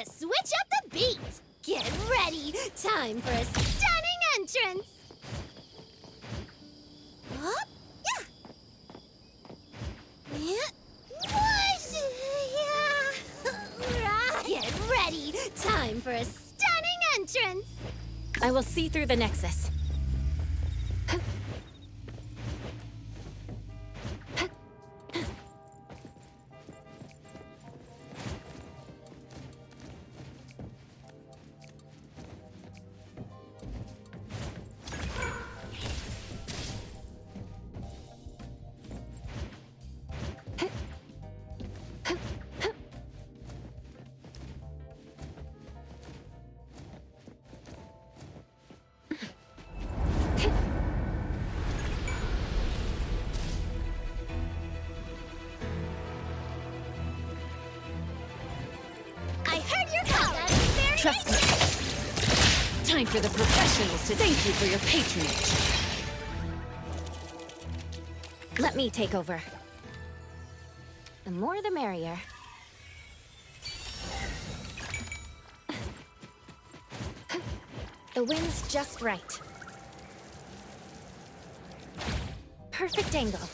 to switch up the beat! Get ready! Time for a stunning entrance! Up, yeah! Yeah! What? Yeah! Right! Get ready! Time for a stunning entrance! I will see through the Nexus. Trust me. Time for the professionals to thank you for your patronage. Let me take over. The more the merrier. The wind's just right. Perfect angle.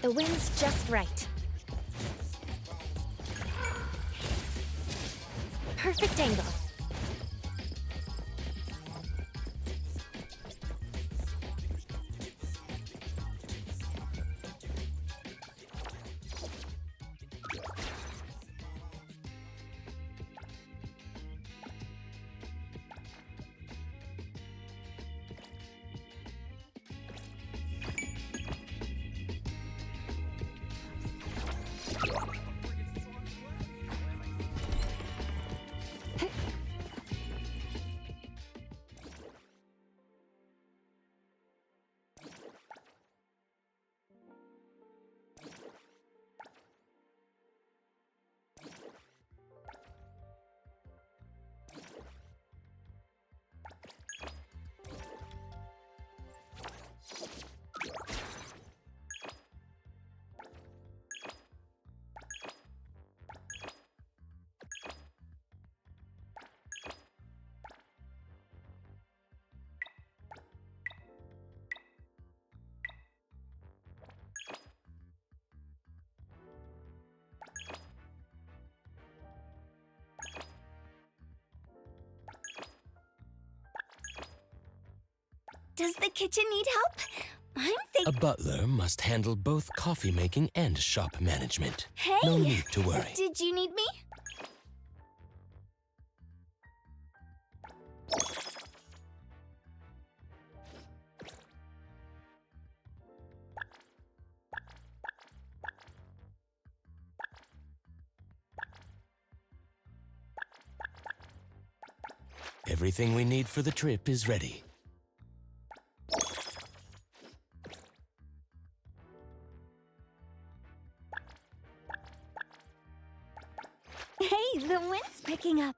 The wind's just right. Perfect angle. Does the kitchen need help? I'm thinking. A butler must handle both coffee making and shop management. Hey! No need to worry. Did you need me? Everything we need for the trip is ready. Hey, the wind's picking up.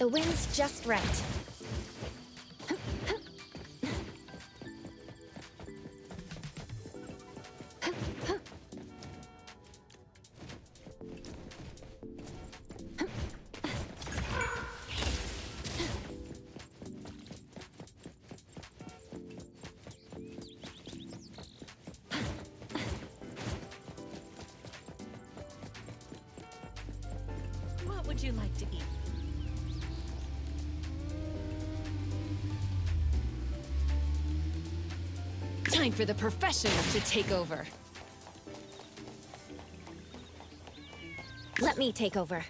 The wind's just right. What would you like to eat? Time for the professionals to take over. Let me take over.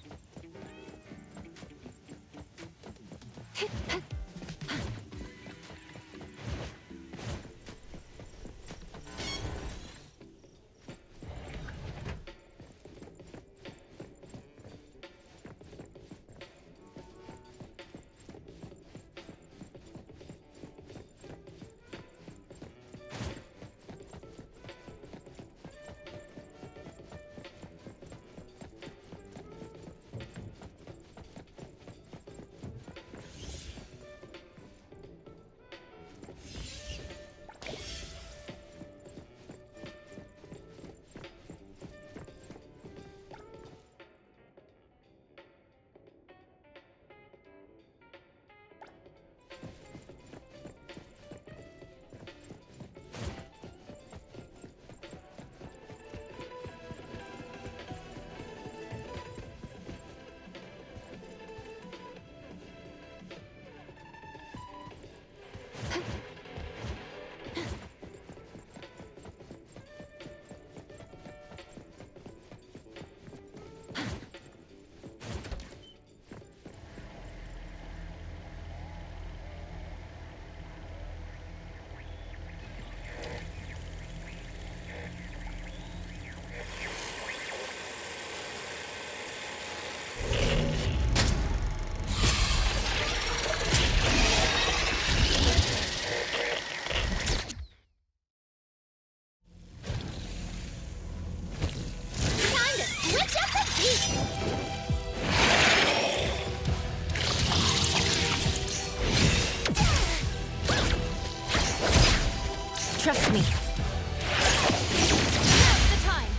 Trust me. Now's the time.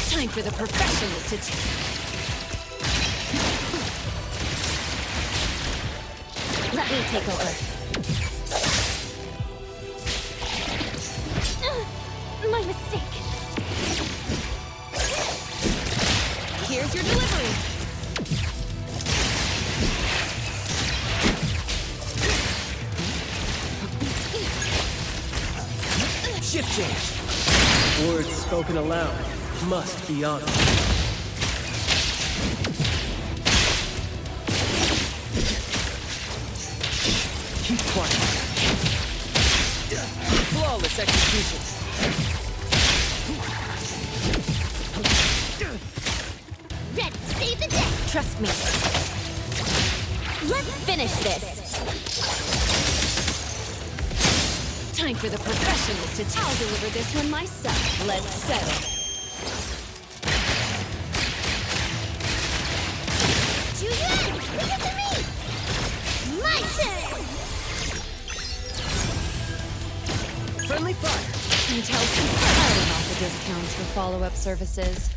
Time for the professionals to Let me take over. My mistake. Here's your delivery. Shift change. Words spoken aloud must be honored. Keep quiet. Flawless execution. Ready, save the day! Trust me. Let's finish this. Time for the professionals to I'll deliver this one myself. Let's settle. Julian, leave it to me! My turn! Friendly fire. Intel can offer discounts for follow-up services.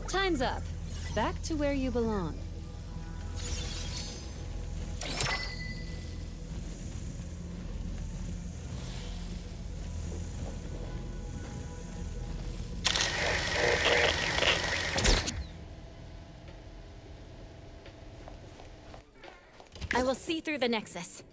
Time's up. Back to where you belong. I will see through the Nexus.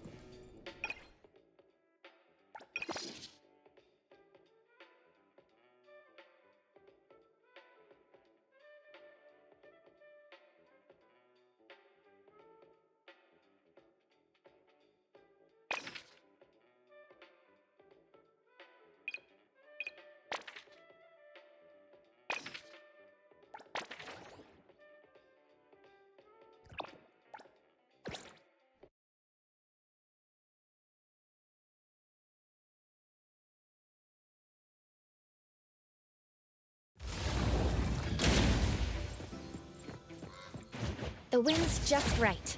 The wind's just right.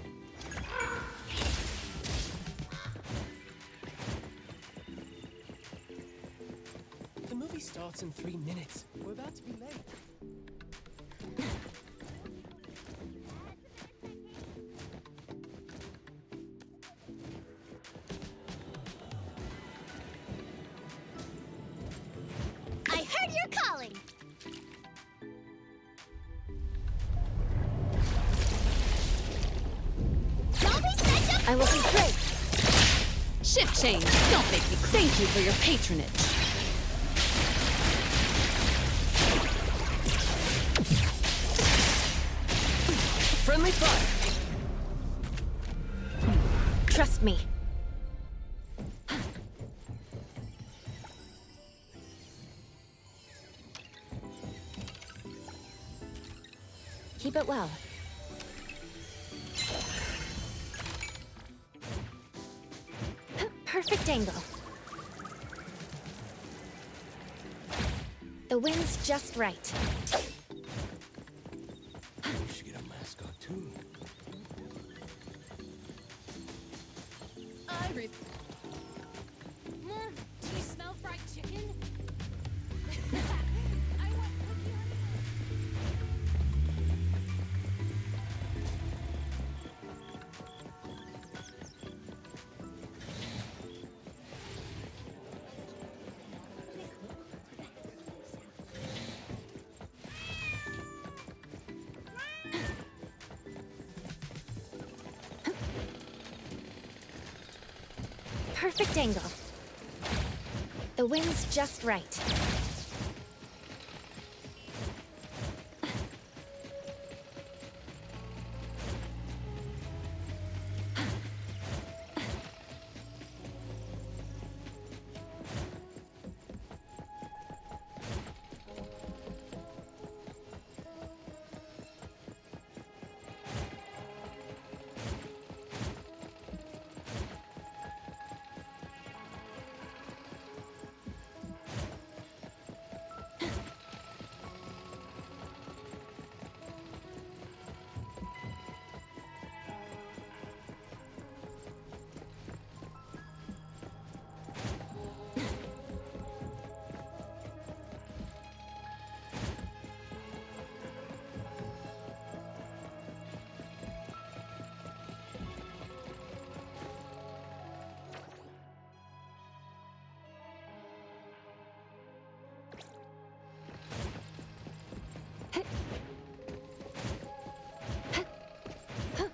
The movie starts in 3 minutes. We're about to be late. I heard you're calling. Don't be such a I will be great. Shift change. Don't make me. Thank you for your patronage. Friendly fire. Trust me. Keep it well. Perfect angle. The wind's just right. We should get a mascot too. Mom, do you smell fried chicken? Perfect angle. The wind's just right.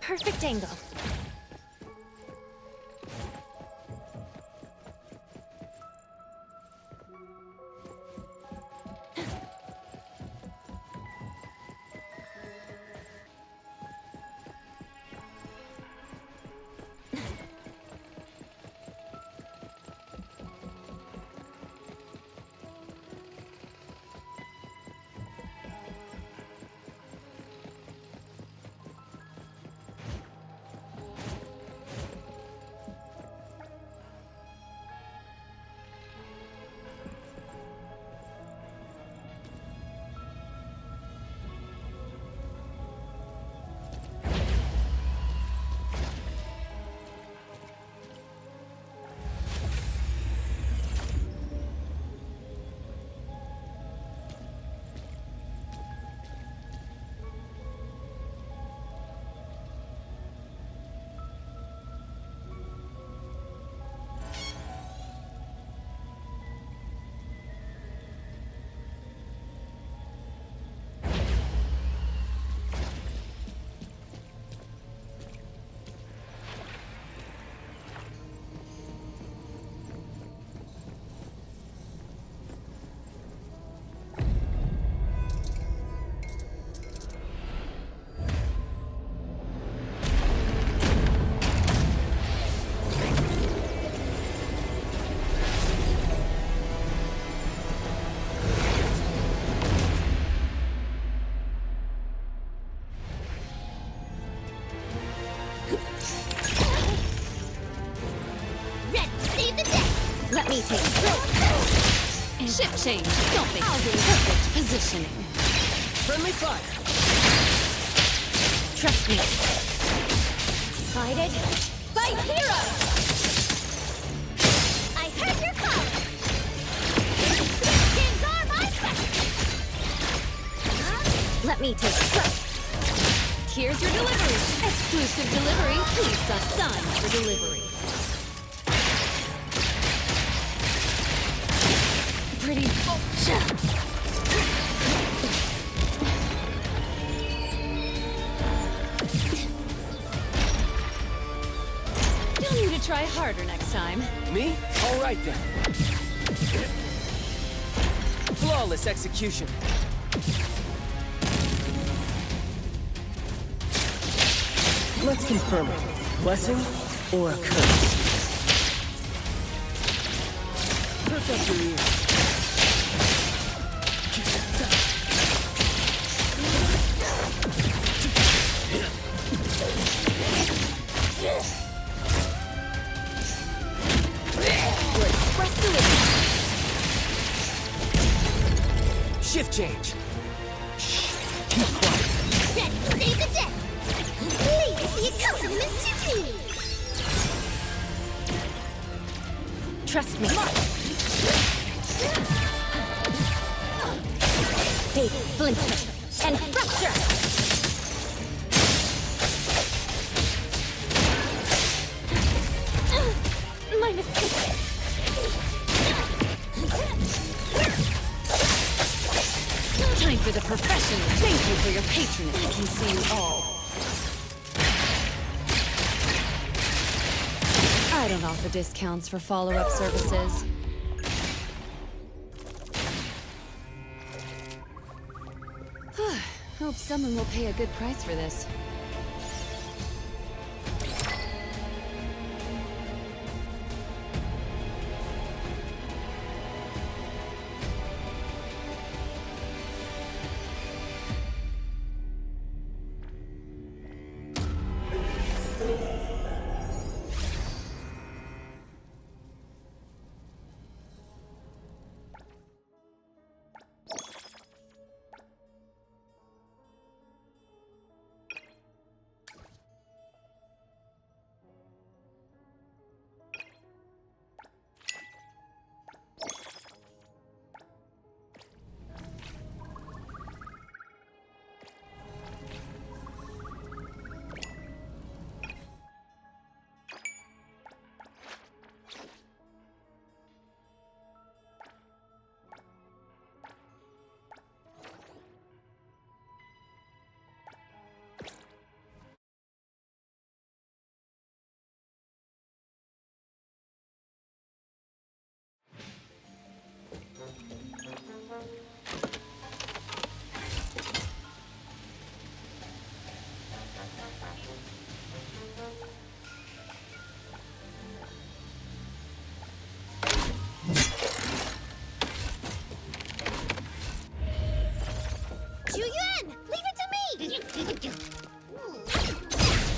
Perfect angle. Let me take it. Shift change. Don't make perfect positioning. Friendly fire. Trust me. Excited? Fight hero! I heard your call. Things are my specialty. Let me take a look. Here's your delivery. Exclusive delivery. Please assign for delivery. Pretty. You'll need to try harder next time. Me? All right then. Flawless execution. Let's confirm it. Blessing or a curse? Perk up your ears. Your express delivery. Shift change. Shh. Keep quiet. Ready to save the day. Please the accompaniment to me. Trust me. Big splinter and fracture. My mistake. Time for the professionals. Thank you for your patronage. I can see you all. I don't offer discounts for follow-up services. Hope someone will pay a good price for this.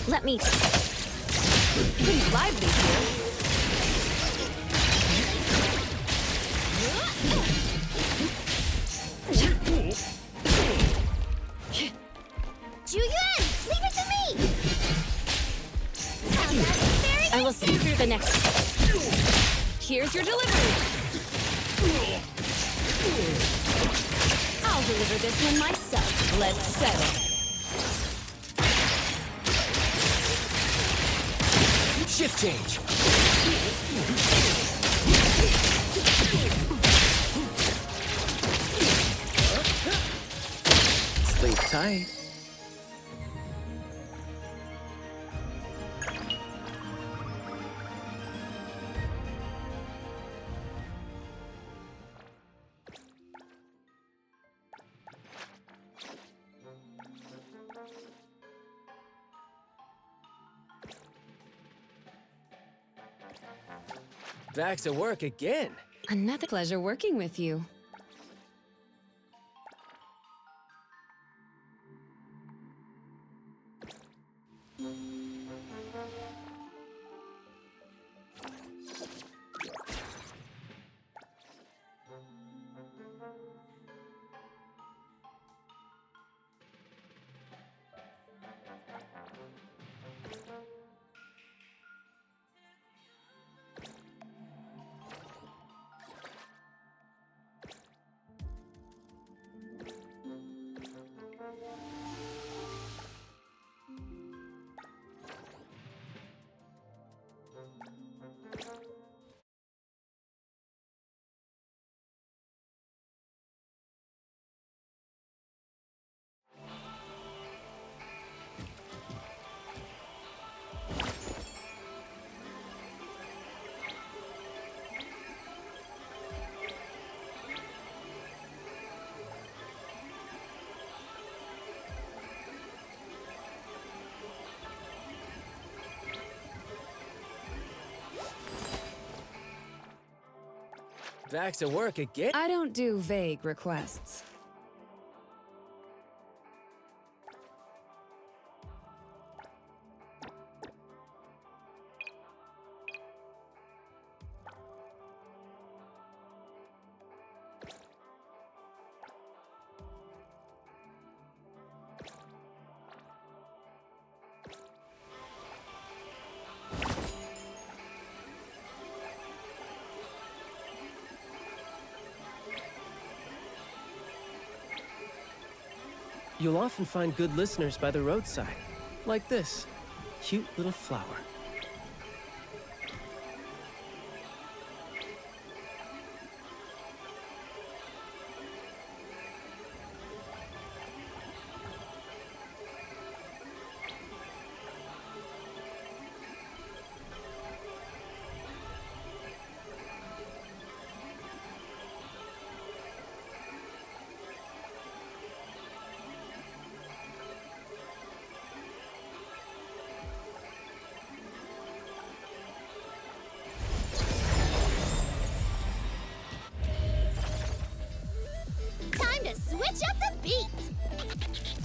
Let me... Pretty lively here. Julian, leave it to me! I will see through the next... Here's your delivery. I'll deliver this one myself. Let's settle. Shift change. Sleep tight. Back to work again. Another pleasure working with you. Back to work again? I don't do vague requests. You'll often find good listeners by the roadside. Like this. Cute little flower. Time to switch up the beat.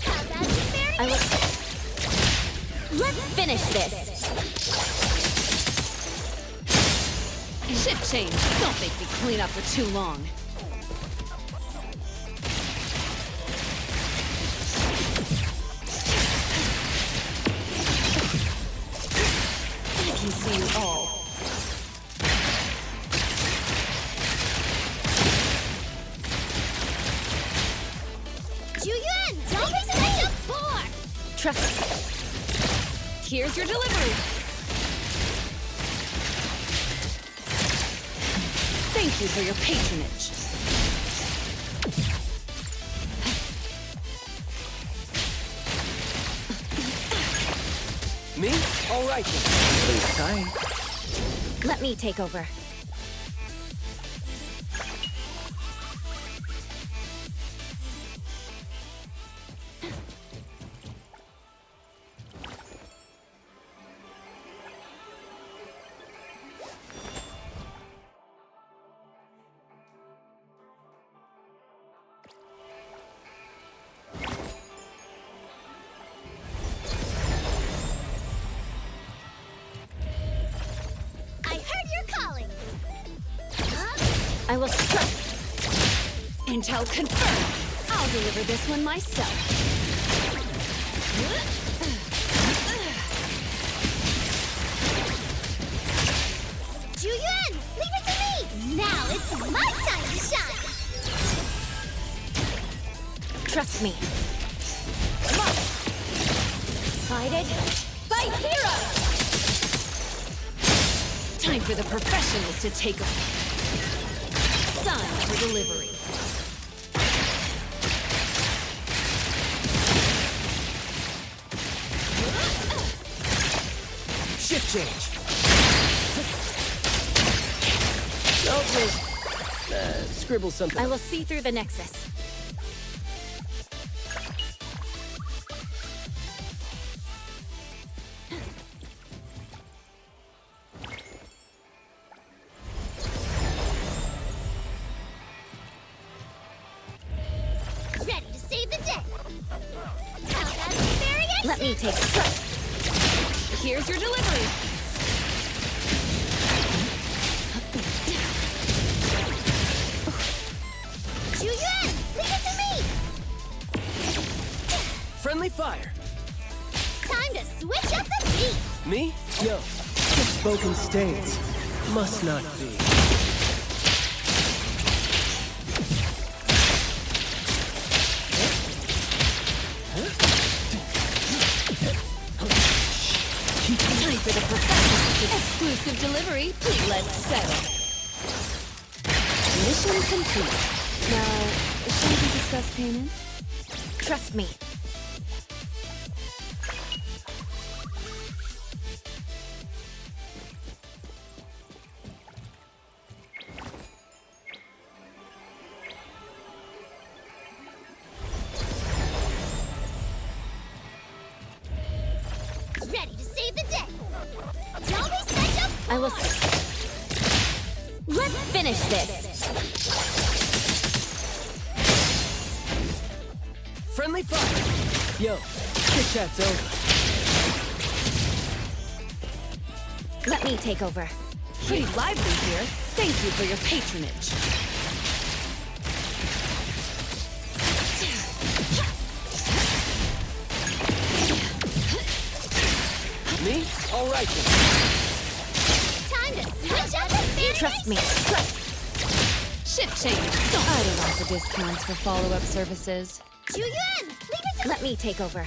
How about some I will. variation? Let's finish this. Shift change. Don't make me clean up for too long. I can see you all. Julian, don't be such a bore! Trust me. Here's your delivery. Thank you for your patronage. Me? All right then. Please sign. Let me take over. I heard you're calling. I will strike. Intel confirmed. I'll deliver this one myself. Julian, leave it to me! Now it's my time to shine! Trust me. Come on. Excited? Fight hero! Time for the professionals to take over. Sign for delivery. Shift change. Nope, just, scribble something. I will see through the Nexus. Ready to save the day! How about some variation? Let me take strike. Here's your delivery. Julian, leave it to me! Friendly fire. Time to switch up the beat! Me? Yo. Spoken states. Must not be. Time for the professionals. Exclusive delivery. Let's settle. Mission complete. Now, shall we discuss payment? Trust me. Ready to save the day! Don't be such a I will. Let's finish this! Friendly fire! Yo, chit chat's over. Let me take over. Pretty lively here. Thank you for your patronage. Me? All right then. Time to switch up the finish. Trust me. Shift change. I don't offer discounts for follow-up services. Julian, leave it to Let me take over.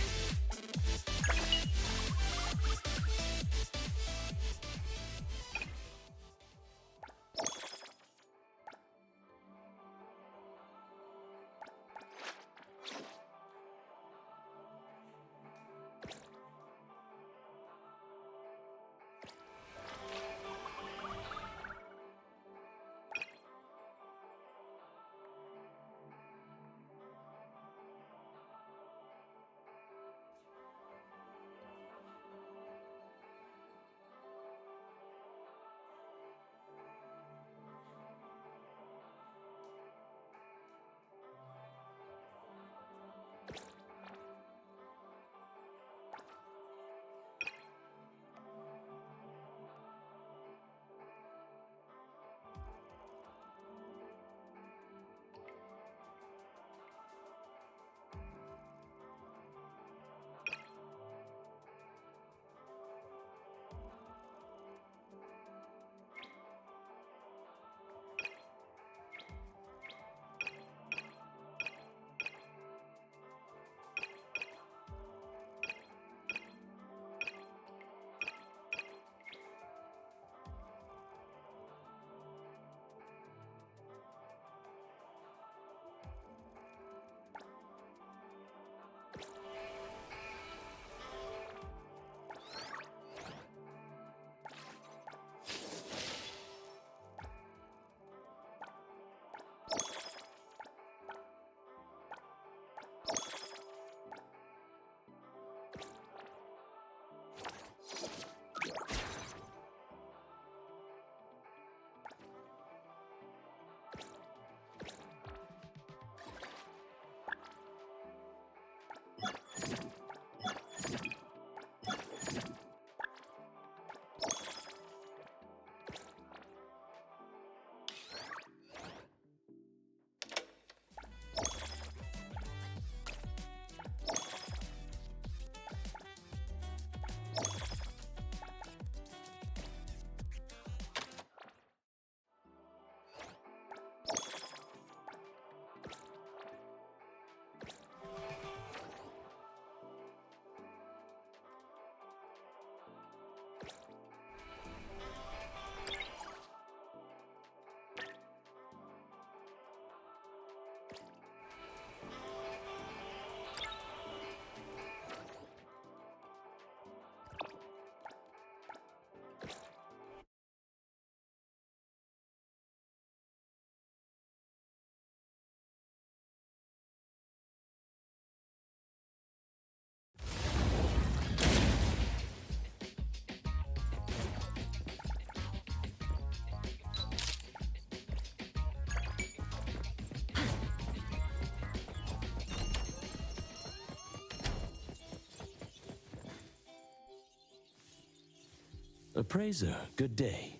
Appraiser, good day.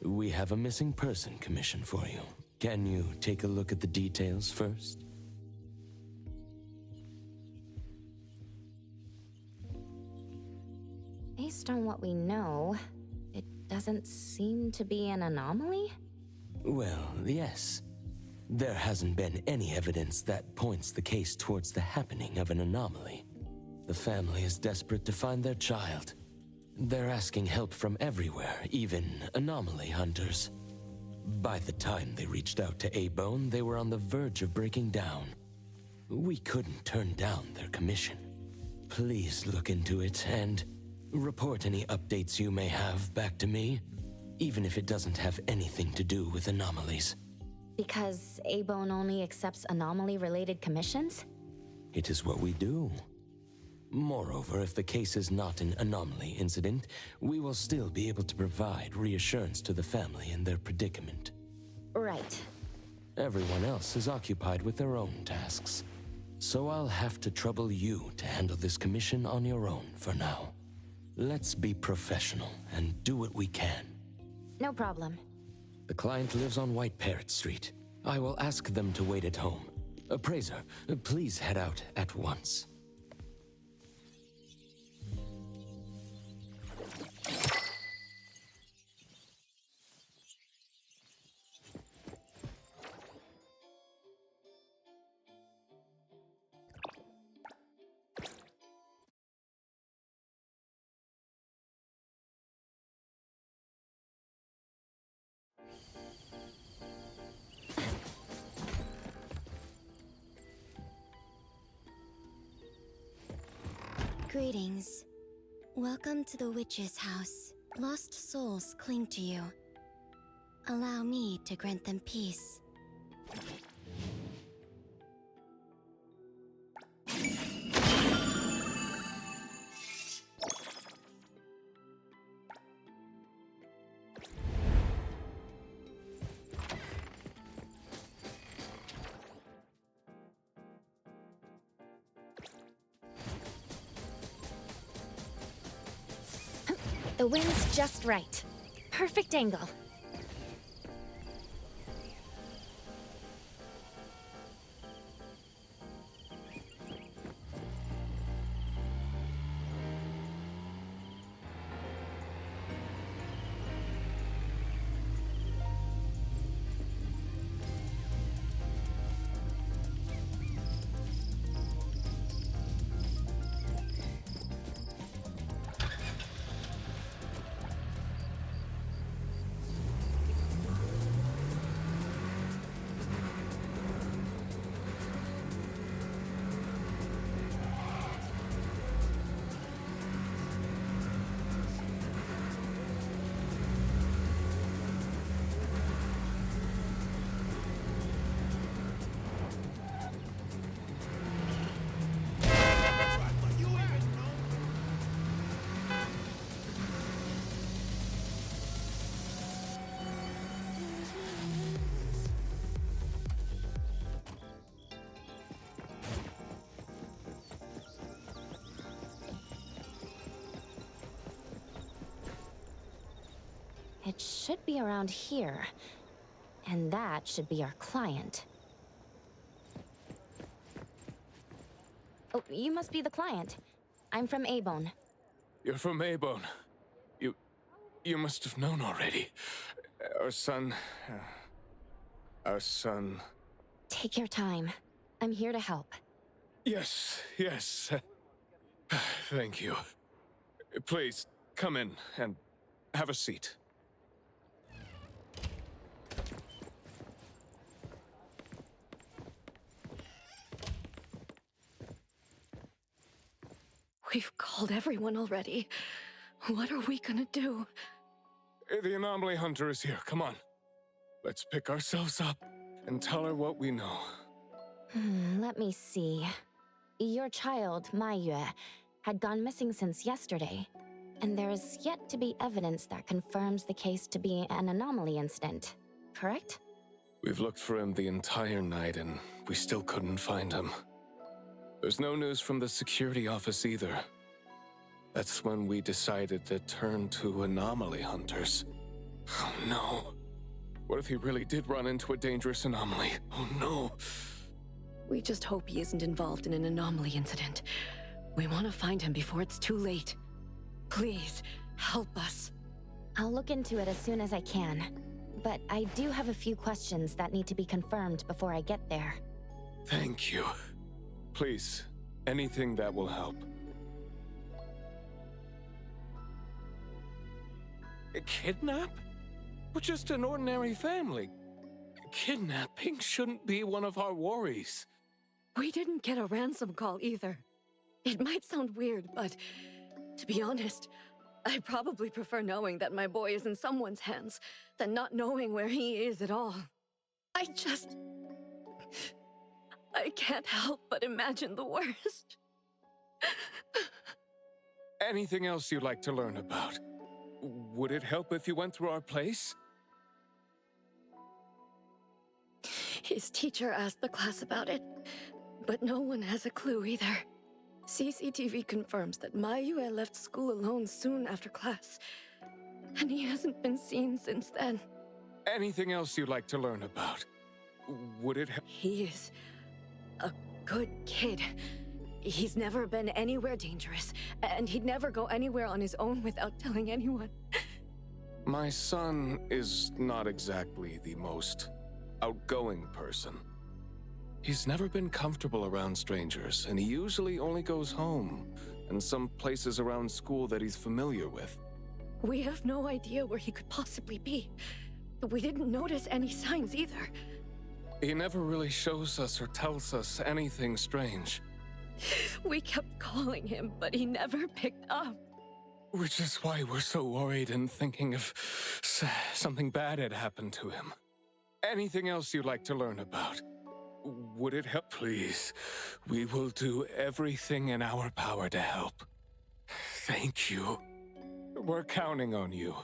We have a missing person commission for you. Can you take a look at the details first? Based on what we know, it doesn't seem to be an anomaly? Well, yes. There hasn't been any evidence that points the case towards the happening of an anomaly. The family is desperate to find their child. They're asking help from everywhere, even anomaly hunters. By the time they reached out to A-Bone, they were on the verge of breaking down. We couldn't turn down their commission. Please look into it and report any updates you may have back to me, even if it doesn't have anything to do with anomalies. Because A-Bone only accepts anomaly-related commissions? It is what we do. Moreover, if the case is not an anomaly incident, we will still be able to provide reassurance to the family in their predicament. Right. Everyone else is occupied with their own tasks. So I'll have to trouble you to handle this commission on your own for now. Let's be professional and do what we can. No problem. The client lives on White Parrot Street. I will ask them to wait at home. Appraiser, please head out at once. Greetings. Welcome to the witch's house. Lost souls cling to you. Allow me to grant them peace. The wind's just right. Perfect angle. It should be around here. And that should be our client. Oh, you must be the client. I'm from Abone. You're from Abone. You must have known already. Our son... Our son... Take your time. I'm here to help. Yes. Thank you. Please, come in and have a seat. We've called everyone already. What are we gonna do? The anomaly hunter is here. Come on. Let's pick ourselves up and tell her what we know. Let me see. Your child, Maiyue, had gone missing since yesterday, and there is yet to be evidence that confirms the case to be an anomaly incident, correct? We've looked for him the entire night and we still couldn't find him. There's no news from the security office either. That's when we decided to turn to anomaly hunters. Oh no. What if he really did run into a dangerous anomaly? Oh no. We just hope he isn't involved in an anomaly incident. We want to find him before it's too late. Please, help us. I'll look into it as soon as I can. But I do have a few questions that need to be confirmed before I get there. Thank you. Please, anything that will help. A kidnap? We're just an ordinary family. Kidnapping shouldn't be one of our worries. We didn't get a ransom call either. It might sound weird, but to be honest, I probably prefer knowing that my boy is in someone's hands than not knowing where he is at all. I can't help but imagine the worst. Anything else you'd like to learn about? Would it help if you went through our place? His teacher asked the class about it, but no one has a clue either. CCTV confirms that Mayue left school alone soon after class, and he hasn't been seen since then. Anything else you'd like to learn about? Would it help? He is a good kid. He's never been anywhere dangerous, and he'd never go anywhere on his own without telling anyone. My son is not exactly the most outgoing person. He's never been comfortable around strangers, and he usually only goes home and some places around school that he's familiar with. We have no idea where he could possibly be. We didn't notice any signs either. He never really shows us or tells us anything strange. We kept calling him, but he never picked up. Which is why we're so worried and thinking of something bad had happened to him. Anything else you'd like to learn about? Would it help? Please, we will do everything in our power to help. Thank you. We're counting on you.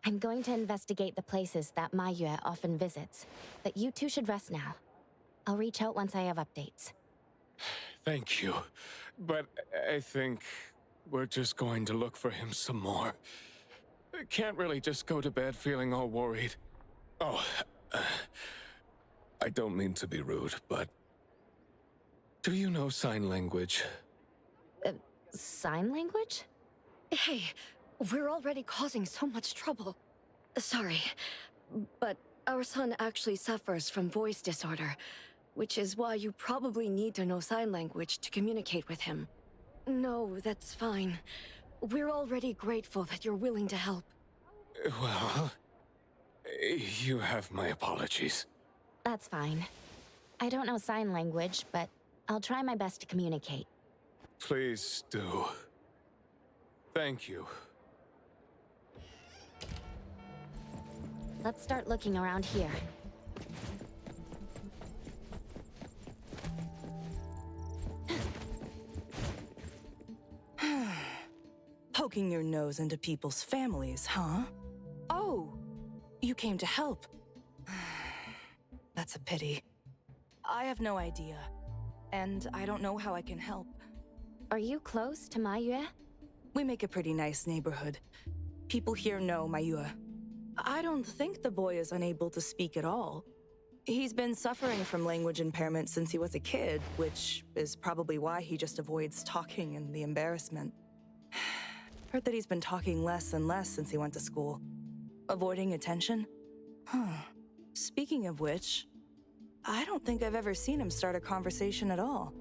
I'm going to investigate the places that Mayue often visits, but you two should rest now. I'll reach out once I have updates. Thank you. But I think we're just going to look for him some more. I can't really just go to bed feeling all worried. Oh, I don't mean to be rude, but do you know sign language? Sign language? Hey, we're already causing so much trouble. Sorry, but our son actually suffers from voice disorder, which is why you probably need to know sign language to communicate with him. No, that's fine. We're already grateful that you're willing to help. Well, you have my apologies. That's fine. I don't know sign language, but I'll try my best to communicate. Please do. Thank you. Let's start looking around here. Poking your nose into people's families, huh? Oh, you came to help. That's a pity. I have no idea, and I don't know how I can help. Are you close to Maiyue? We make a pretty nice neighborhood. People here know Maiyue. I don't think the boy is unable to speak at all. He's been suffering from language impairment since he was a kid, which is probably why he just avoids talking and the embarrassment. Heard that he's been talking less and less since he went to school. Avoiding attention? Huh. Speaking of which, I don't think I've ever seen him start a conversation at all.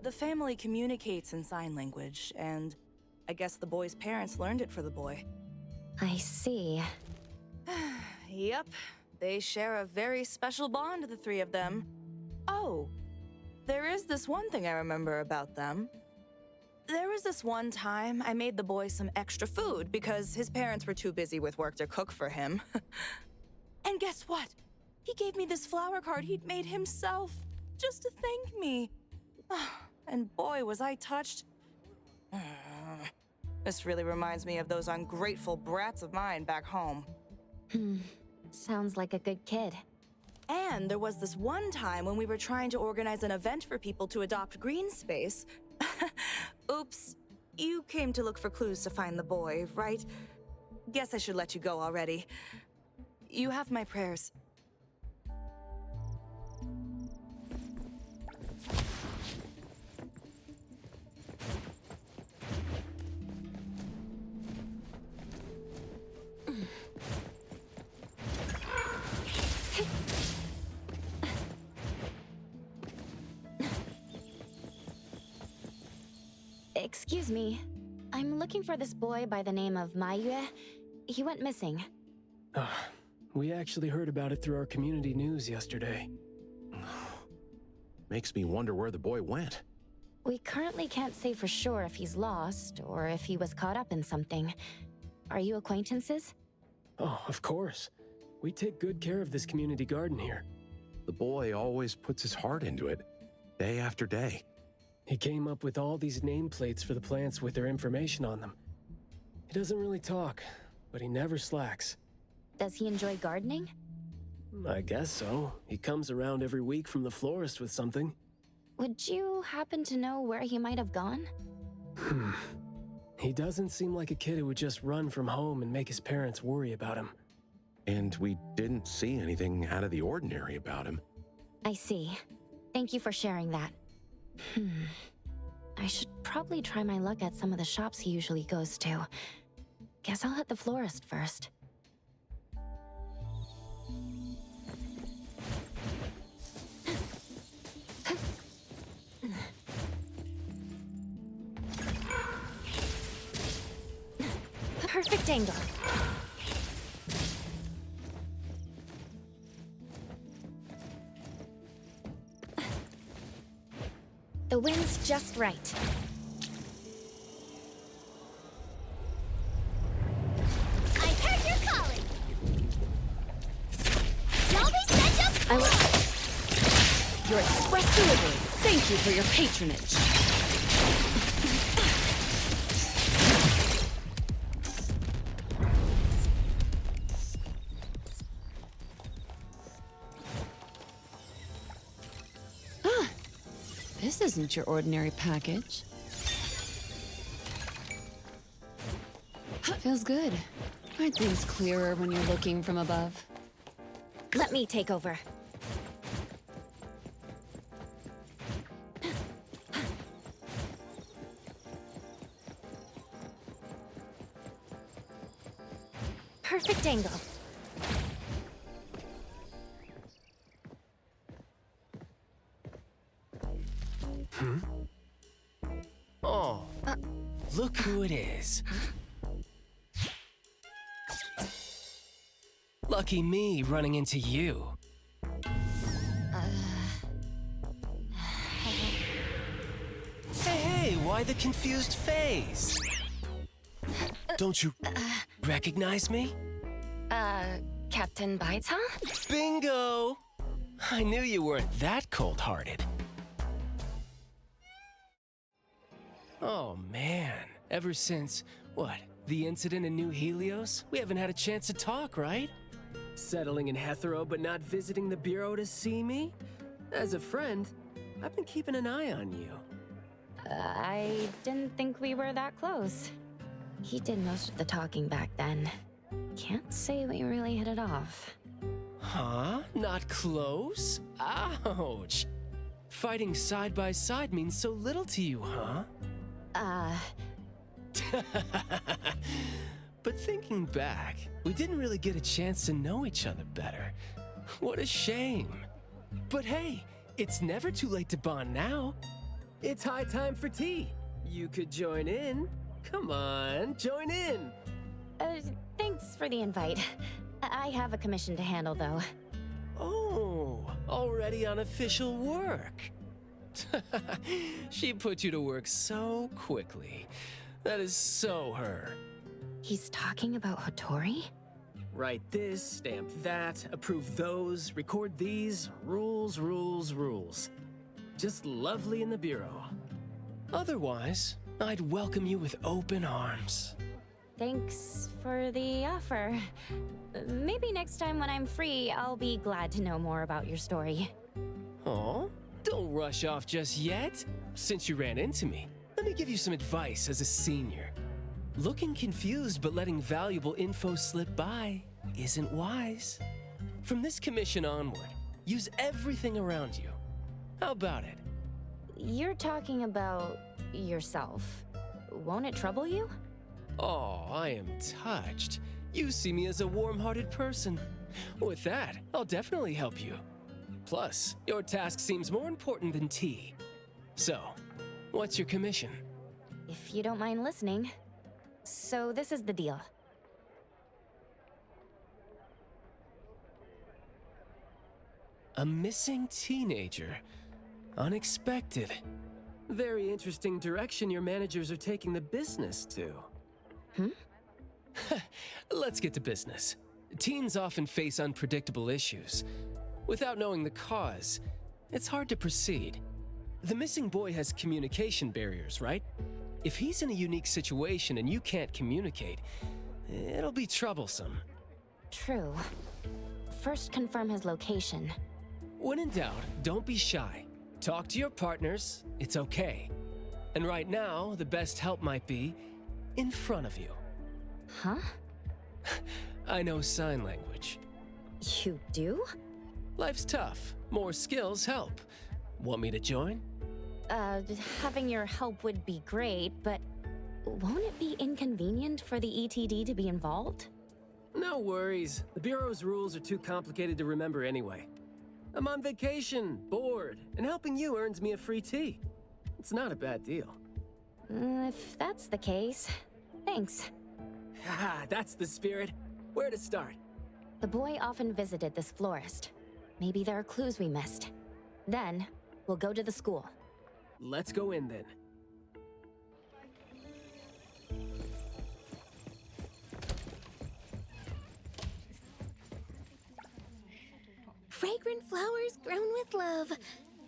The family communicates in sign language, and I guess the boy's parents learned it for the boy. I see. Yep, they share a very special bond, the three of them. Oh, there is this one thing I remember about them. There was this one time I made the boy some extra food because his parents were too busy with work to cook for him. And guess what? He gave me this flower card he'd made himself, just to thank me. And boy, was I touched. This really reminds me of those ungrateful brats of mine back home. Sounds like a good kid. And there was this one time when we were trying to organize an event for people to adopt green space. Oops, you came to look for clues to find the boy, right? Guess I should let you go already. You have my prayers. Excuse me. I'm looking for this boy by the name of Maiyue. He went missing. We actually heard about it through our community news yesterday. Makes me wonder where the boy went. We currently can't say for sure if he's lost or if he was caught up in something. Are you acquaintances? Oh, of course. We take good care of this community garden here. The boy always puts his heart into it, day after day. He came up with all these nameplates for the plants with their information on them. He doesn't really talk, but he never slacks. Does he enjoy gardening? I guess so. He comes around every week from the florist with something. Would you happen to know where he might have gone? He doesn't seem like a kid who would just run from home and make his parents worry about him. And we didn't see anything out of the ordinary about him. I see. Thank you for sharing that. I should probably try my luck at some of the shops he usually goes to. Guess I'll hit the florist first. Perfect angle. The wind's just right. I heard you're calling. Don't be such a I Your express delivery. Thank you for your patronage. This isn't your ordinary package. Feels good. Aren't things clearer when you're looking from above? Let me take over. Perfect angle. Oh, look who it is. Lucky me running into you. Hey, why the confused face? Don't you recognize me? Captain Baita? Bingo! I knew you weren't that cold-hearted. Oh man, ever since, what, the incident in New Helios? We haven't had a chance to talk, right? Settling in Hetero but not visiting the Bureau to see me? As a friend, I've been keeping an eye on you. I didn't think we were that close. He did most of the talking back then. Can't say we really hit it off. Huh? Not close? Ouch! Fighting side by side means so little to you, huh? But thinking back, we didn't really get a chance to know each other better. What a shame. But hey, it's never too late to bond now. It's high time for tea. You could join in. Come on, join in. Thanks for the invite. I have a commission to handle, though. Oh, already on official work. She put you to work so quickly. That is so her. He's talking about Hattori? Write this, stamp that, approve those, record these, rules, rules, rules. Just lovely in the Bureau. Otherwise, I'd welcome you with open arms. Thanks for the offer. Maybe next time when I'm free, I'll be glad to know more about your story. Oh, don't rush off just yet. Since you ran into me, let me give you some advice as a senior. Looking confused but letting valuable info slip by isn't wise. From this commission onward, use everything around you. How about it? You're talking about yourself. Won't it trouble you? Oh, I am touched. You see me as a warm-hearted person. With that, I'll definitely help you. Plus, your task seems more important than tea. So, what's your commission? If you don't mind listening. So this is the deal. A missing teenager. Unexpected. Very interesting direction your managers are taking the business to. Let's get to business. Teens often face unpredictable issues. Without knowing the cause, it's hard to proceed. The missing boy has communication barriers, right? If he's in a unique situation and you can't communicate, it'll be troublesome. True. First confirm his location. When in doubt, don't be shy. Talk to your partners, it's okay. And right now, the best help might be in front of you. Huh? I know sign language. You do? Life's tough. More skills help. Want me to join? Having your help would be great, but won't it be inconvenient for the ETD to be involved? No worries. The Bureau's rules are too complicated to remember anyway. I'm on vacation, bored, and helping you earns me a free tea. It's not a bad deal. If that's the case, thanks. Haha, that's the spirit. Where to start? The boy often visited this florist. Maybe there are clues we missed. Then, we'll go to the school. Let's go in then. Fragrant flowers grown with love.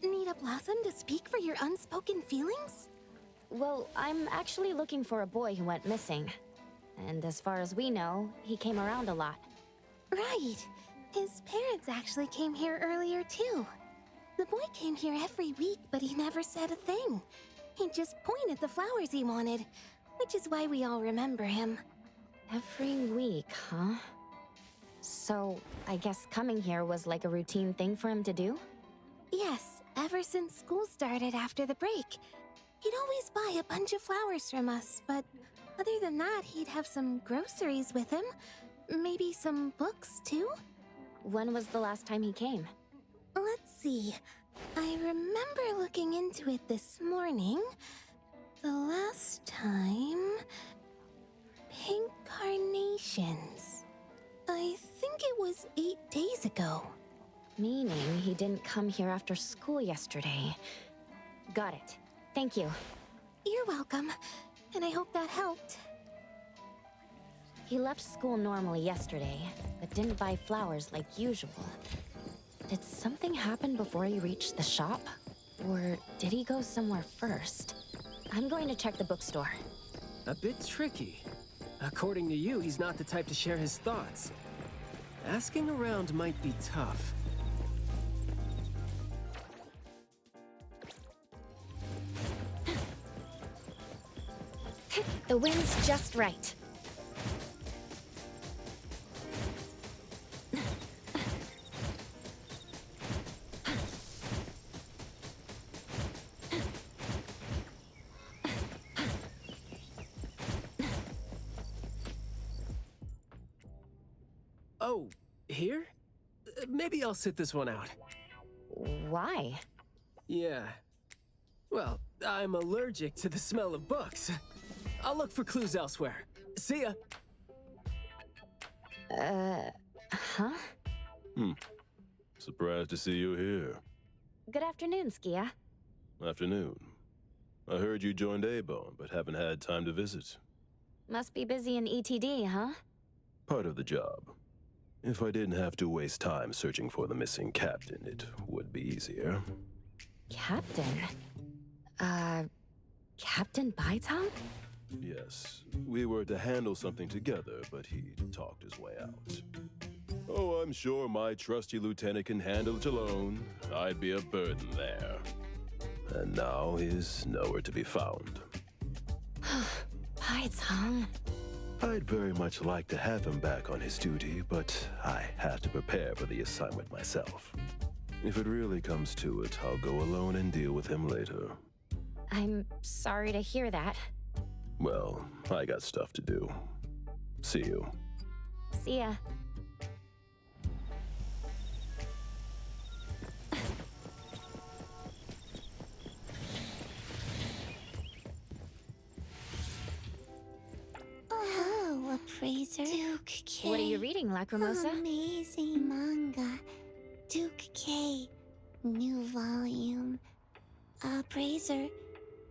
Need a blossom to speak for your unspoken feelings? Well, I'm actually looking for a boy who went missing. And as far as we know, he came around a lot. Right. His parents actually came here earlier, too. The boy came here every week, but he never said a thing. He just pointed the flowers he wanted, which is why we all remember him. Every week, huh? So, I guess coming here was like a routine thing for him to do? Yes, ever since school started after the break. He'd always buy a bunch of flowers from us, but other than that, he'd have some groceries with him. Maybe some books, too? When was the last time he came? Let's see. I remember looking into it this morning. The last time... Pink carnations. I think it was 8 days ago. Meaning he didn't come here after school yesterday. Got it. Thank you. You're welcome. And I hope that helped. He left school normally yesterday, but didn't buy flowers like usual. Did something happen before he reached the shop? Or did he go somewhere first? I'm going to check the bookstore. A bit tricky. According to you, he's not the type to share his thoughts. Asking around might be tough. The wind's just right. Oh, here? Maybe I'll sit this one out. Why? Yeah. Well, I'm allergic to the smell of books. I'll look for clues elsewhere. See ya. Huh? Surprised to see you here. Good afternoon, Skia. Afternoon. I heard you joined A-Bone, but haven't had time to visit. Must be busy in ETD, huh? Part of the job. If I didn't have to waste time searching for the missing captain, it would be easier. Captain? Captain Baitang? Yes, we were to handle something together, but he talked his way out. Oh, I'm sure my trusty lieutenant can handle it alone. I'd be a burden there. And now he's nowhere to be found. Baitang. I'd very much like to have him back on his duty, but I have to prepare for the assignment myself. If it really comes to it, I'll go alone and deal with him later. I'm sorry to hear that. Well, I got stuff to do. See you. See ya. Oh, appraiser. Duke K. What are you reading, Lacrimosa? Amazing manga. Duke K. New volume. Appraiser,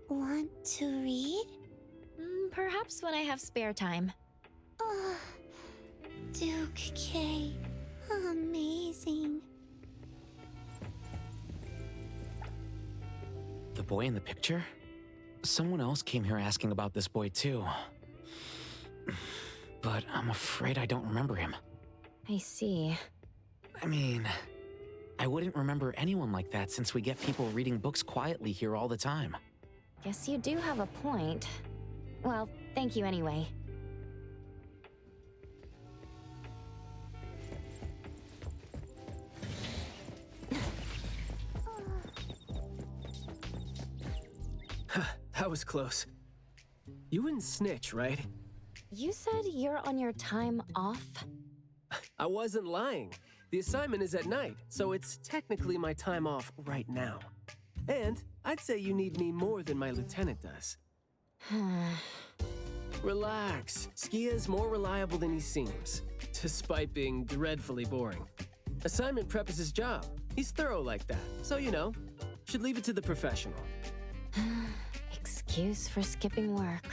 want to read? Perhaps when I have spare time. Oh, Duke K. Amazing. The boy in the picture? Someone else came here asking about this boy too. But I'm afraid I don't remember him. I see. I mean, I wouldn't remember anyone like that since we get people reading books quietly here all the time. Guess you do have a point. Well, thank you anyway. That was close. You wouldn't snitch, right? You said you're on your time off? I wasn't lying. The assignment is at night, so it's technically my time off right now. And I'd say you need me more than my lieutenant does. Relax. Skia is more reliable than he seems, despite being dreadfully boring. Assignment prep is his job. He's thorough like that, so you know, should leave it to the professional. Excuse for skipping work.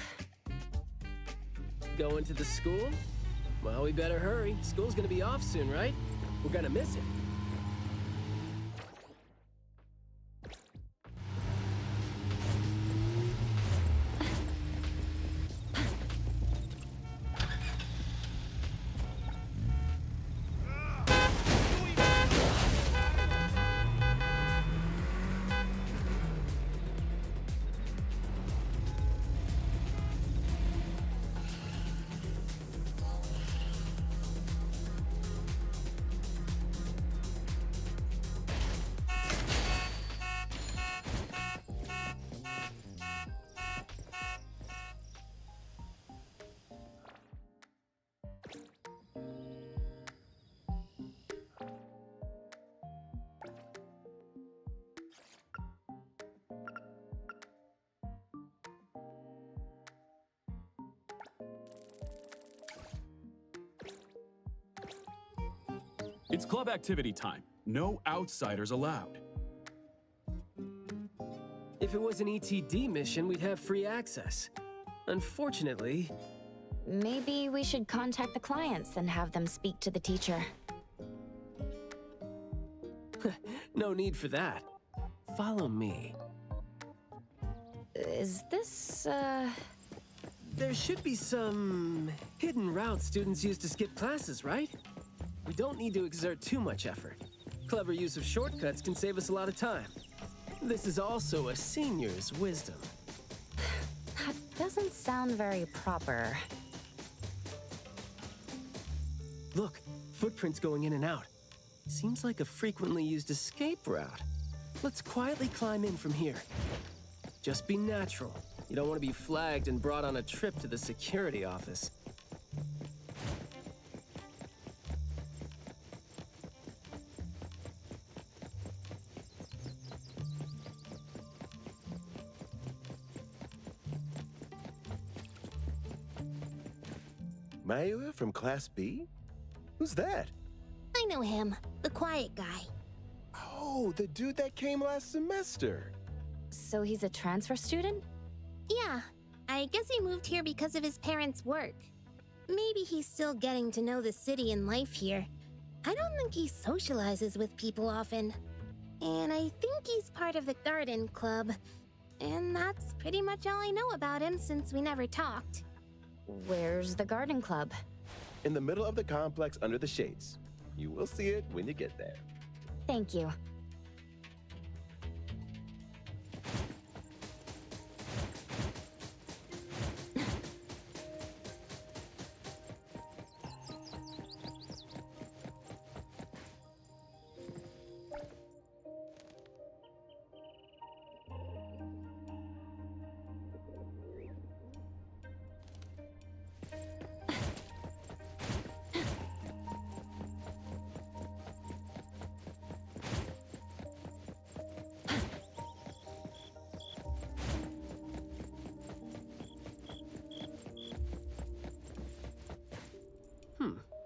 Going to the school? Well, we better hurry. School's gonna be off soon, right? We're gonna miss it. It's club activity time. No outsiders allowed. If it was an ETD mission, we'd have free access. Unfortunately... Maybe we should contact the clients and have them speak to the teacher. No need for that. Follow me. Is this, There should be some hidden routes students use to skip classes, right? We don't need to exert too much effort. Clever use of shortcuts can save us a lot of time. This is also a senior's wisdom. That doesn't sound very proper. Look, footprints going in and out. Seems like a frequently used escape route. Let's quietly climb in from here. Just be natural. You don't want to be flagged and brought on a trip to the security office. Mayua from Class B? Who's that? I know him, the quiet guy. Oh, the dude that came last semester. So he's a transfer student? Yeah, I guess he moved here because of his parents' work. Maybe he's still getting to know the city and life here. I don't think he socializes with people often. And I think he's part of the garden club. And that's pretty much all I know about him since we never talked. Where's the garden club? In the middle of the complex under the shades. You will see it when you get there. Thank you.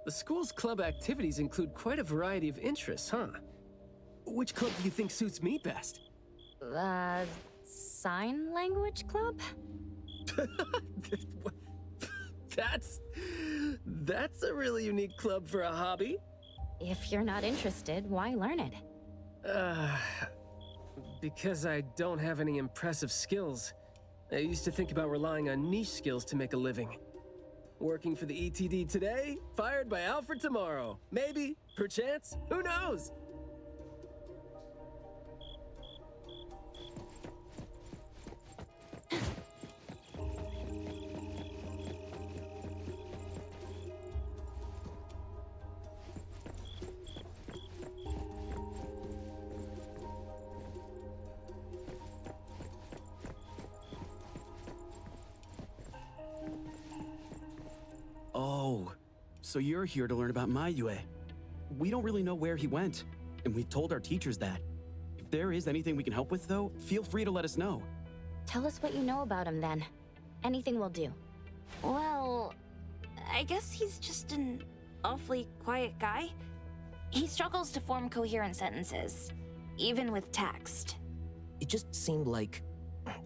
The school's club activities include quite a variety of interests, huh? Which club do you think suits me best? Sign language club? That's a really unique club for a hobby. If you're not interested, why learn it? Because I don't have any impressive skills. I used to think about relying on niche skills to make a living. Working for the ETD today, fired by Alfred tomorrow. Maybe, perchance, who knows? Oh, so you're here to learn about Mayue. We don't really know where he went, and we've told our teachers that. If there is anything we can help with, though, feel free to let us know. Tell us what you know about him, then. Anything will do. Well, I guess he's just an awfully quiet guy. He struggles to form coherent sentences, even with text. It just seemed like,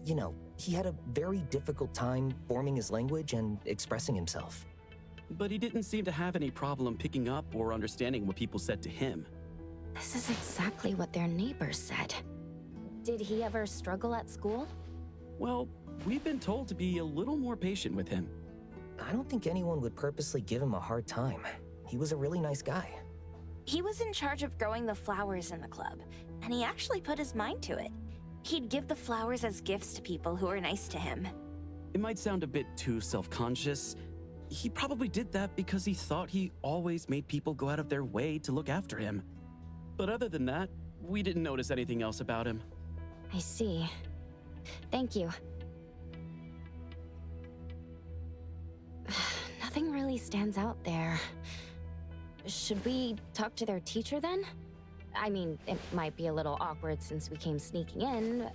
you know, he had a very difficult time forming his language and expressing himself. But he didn't seem to have any problem picking up or understanding what people said to him. This is exactly what their neighbors said. Did he ever struggle at school? Well, we've been told to be a little more patient with him. I don't think anyone would purposely give him a hard time. He was a really nice guy. He was in charge of growing the flowers in the club, and he actually put his mind to it. He'd give the flowers as gifts to people who were nice to him. It might sound a bit too self-conscious. He probably did that because he thought he always made people go out of their way to look after him. But other than that, we didn't notice anything else about him. I see. Thank you. Nothing really stands out there. Should we talk to their teacher then? I mean, it might be a little awkward since we came sneaking in,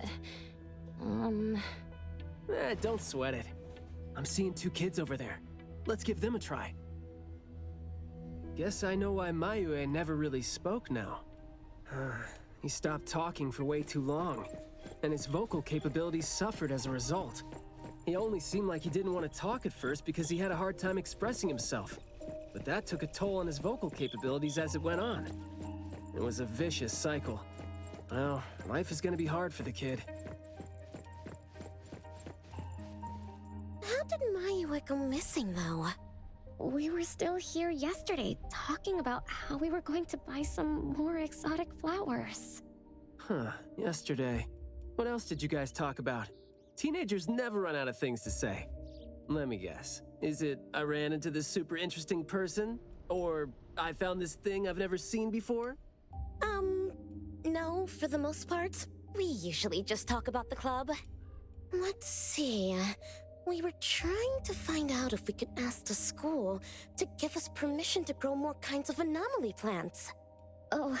but... Don't sweat it. I'm seeing two kids over there. Let's give them a try. Guess I know why Mayue never really spoke now. He stopped talking for way too long, and his vocal capabilities suffered as a result. He only seemed like he didn't want to talk at first because he had a hard time expressing himself. But that took a toll on his vocal capabilities as it went on. It was a vicious cycle. Well, life is gonna be hard for the kid. How did Mayue go missing, though? we were still here yesterday talking about how we were going to buy some more exotic flowers. Huh, yesterday. What else did you guys talk about? Teenagers never run out of things to say. Let me guess. Is it I ran into this super interesting person? Or I found this thing I've never seen before? No, for the most part. We usually just talk about the club. Let's see. We were trying to find out if we could ask the school to give us permission to grow more kinds of anomaly plants. Oh,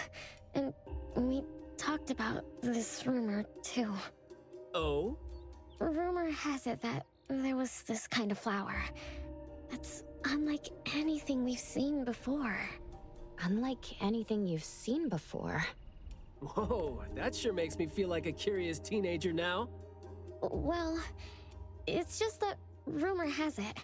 and we talked about this rumor, too. Oh? Rumor has it that there was this kind of flower that's unlike anything we've seen before. Unlike anything you've seen before. Whoa, that sure makes me feel like a curious teenager now. Well, it's just that rumor has it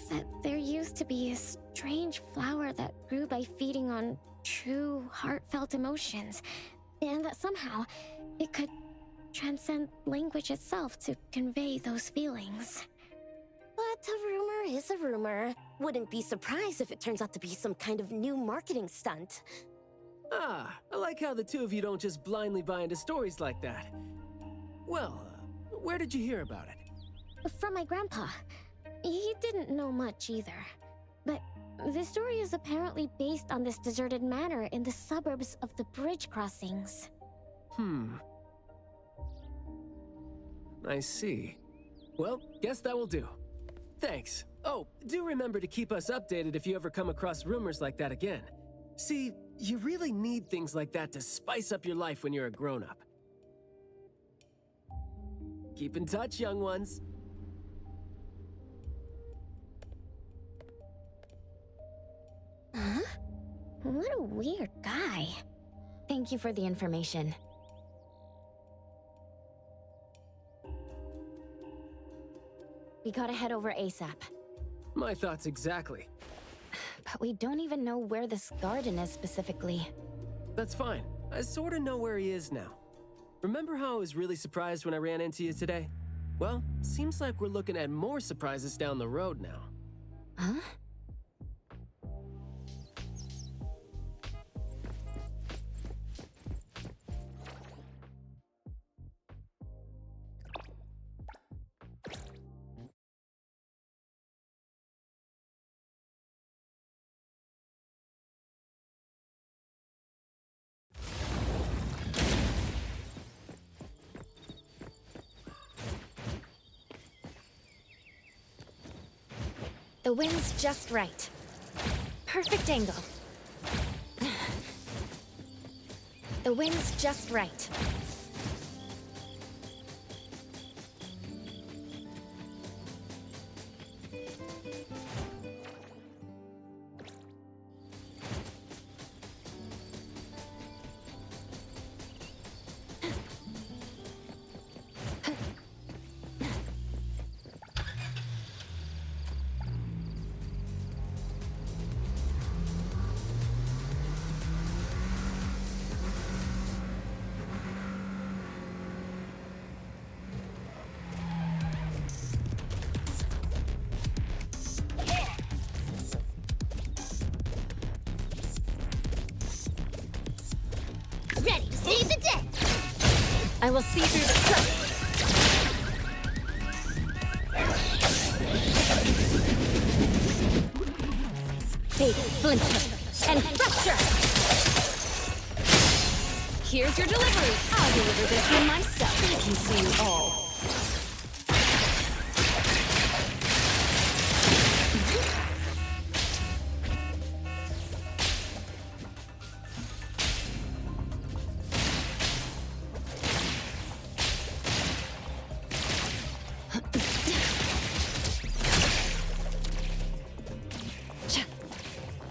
that there used to be a strange flower that grew by feeding on true, heartfelt emotions, and that somehow it could transcend language itself to convey those feelings. But a rumor is a rumor. Wouldn't be surprised if it turns out to be some kind of new marketing stunt. Ah, I like how the two of you don't just blindly buy into stories like that. Well, where did you hear about it? From my grandpa. He didn't know much either. But the story is apparently based on this deserted manor in the suburbs of the bridge crossings. I see. Well, guess that will do. Thanks. Oh, do remember to keep us updated if you ever come across rumors like that again. See, you really need things like that to spice up your life when you're a grown-up. Keep in touch, young ones. Huh? What a weird guy. Thank you for the information. We gotta head over ASAP. My thoughts exactly. But we don't even know where this garden is specifically. That's fine. I sorta know where he is now. Remember how I was really surprised when I ran into you today? Well, seems like we're looking at more surprises down the road now. Huh? The wind's just right. Perfect angle. The wind's just right. Ready to save the day! I will see through the curtain. Fade, splinter, and fracture! Here's your delivery. I'll deliver this one myself. I can see you all.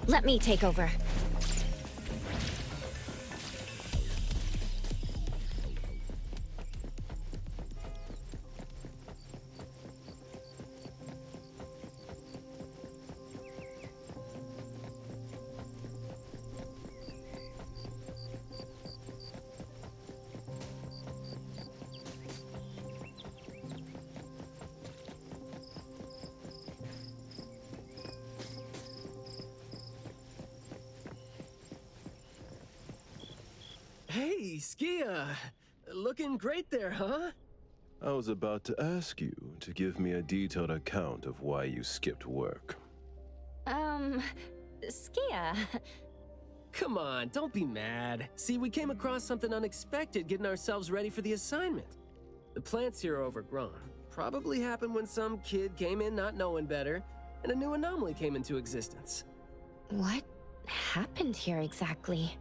Let me take over. Hey, Skia! Looking great there, huh? I was about to ask you to give me a detailed account of why you skipped work. Skia. Come on, don't be mad. See, we came across something unexpected getting ourselves ready for the assignment. The plants here are overgrown. Probably happened when some kid came in not knowing better, and a new anomaly came into existence. What happened here exactly?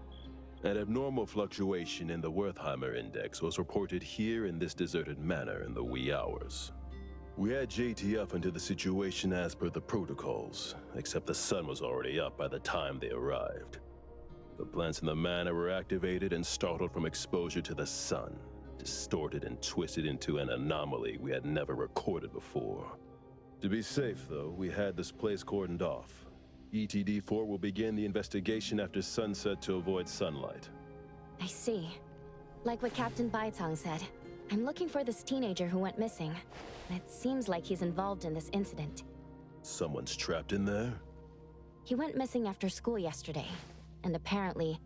An abnormal fluctuation in the Wertheimer index was reported here in this deserted manor in the wee hours. We had JTF into the situation as per the protocols, except the sun was already up by the time they arrived. The plants in the manor were activated and startled from exposure to the sun, distorted and twisted into an anomaly we had never recorded before. To be safe, though, we had this place cordoned off. ETD-4 will begin the investigation after sunset to avoid sunlight. I see. Like what Captain Baitang said, I'm looking for this teenager who went missing. And it seems like he's involved in this incident. Someone's trapped in there? He went missing after school yesterday, and apparently,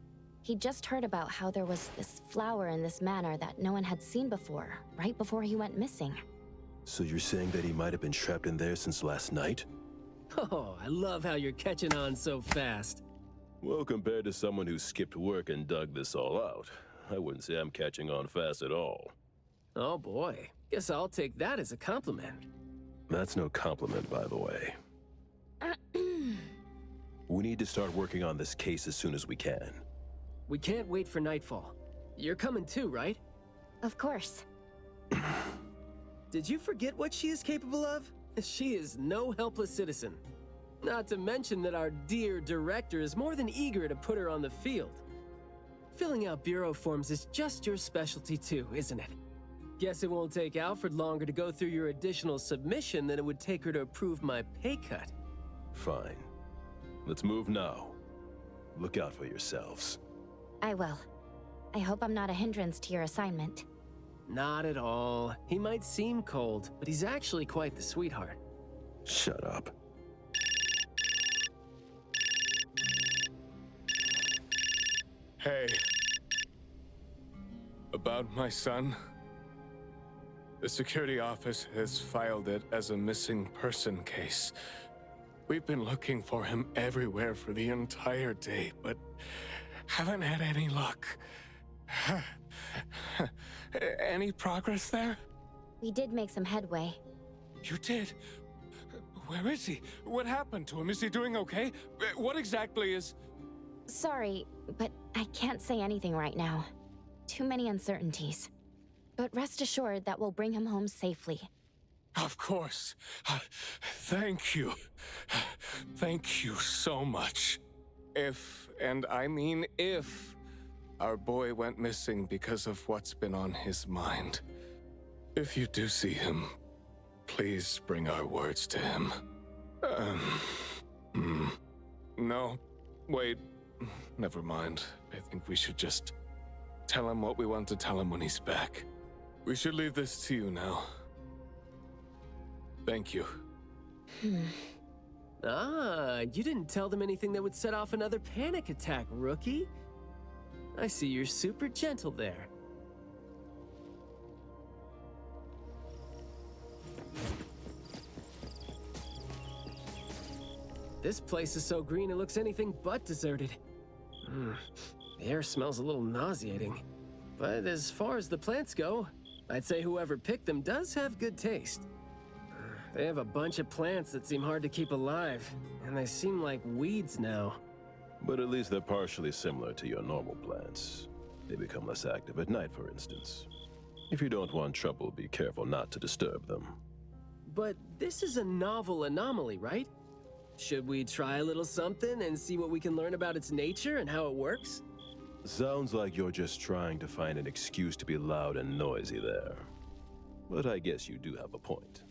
he just heard about how there was this flower in this manor that no one had seen before, right before he went missing. So you're saying that he might have been trapped in there since last night? Oh, I love how you're catching on so fast. Well, compared to someone who skipped work and dug this all out, I wouldn't say I'm catching on fast at all. Oh boy, guess I'll take that as a compliment. That's no compliment, by the way. We need to start working on this case as soon as we can. We can't wait for nightfall. You're coming too, right? Of course. Did you forget what she is capable of? She is no helpless citizen. Not to mention that our dear director is more than eager to put her on the field. Filling out bureau forms is just your specialty too, isn't it? Guess it won't take Alfred longer to go through your additional submission than it would take her to approve my pay cut. Fine. Let's move now. Look out for yourselves. I will. I hope I'm not a hindrance to your assignment. Not at all. He might seem cold, but he's actually quite the sweetheart. Shut up. Hey. About my son? The security office has filed it as a missing person case. We've been looking for him everywhere for the entire day, but haven't had any luck. Any progress there? We did make some headway. You did? Where is he? What happened to him? Is he doing okay? What exactly is... Sorry, but I can't say anything right now. Too many uncertainties. But rest assured that we'll bring him home safely. Of course. Thank you. Thank you so much. If, and I mean if, our boy went missing because of what's been on his mind, if you do see him, please bring our words to him. No, wait, never mind. I think we should just tell him what we want to tell him when he's back. We should leave this to you now. Thank you. Ah, you didn't tell them anything that would set off another panic attack, rookie. I see you're super gentle there. This place is so green it looks anything but deserted. The air smells a little nauseating. But as far as the plants go, I'd say whoever picked them does have good taste. They have a bunch of plants that seem hard to keep alive, and they seem like weeds now. But at least they're partially similar to your normal plants. They become less active at night, for instance. If you don't want trouble, be careful not to disturb them. But this is a novel anomaly, right? Should we try a little something and see what we can learn about its nature and how it works? Sounds like you're just trying to find an excuse to be loud and noisy there. But I guess you do have a point.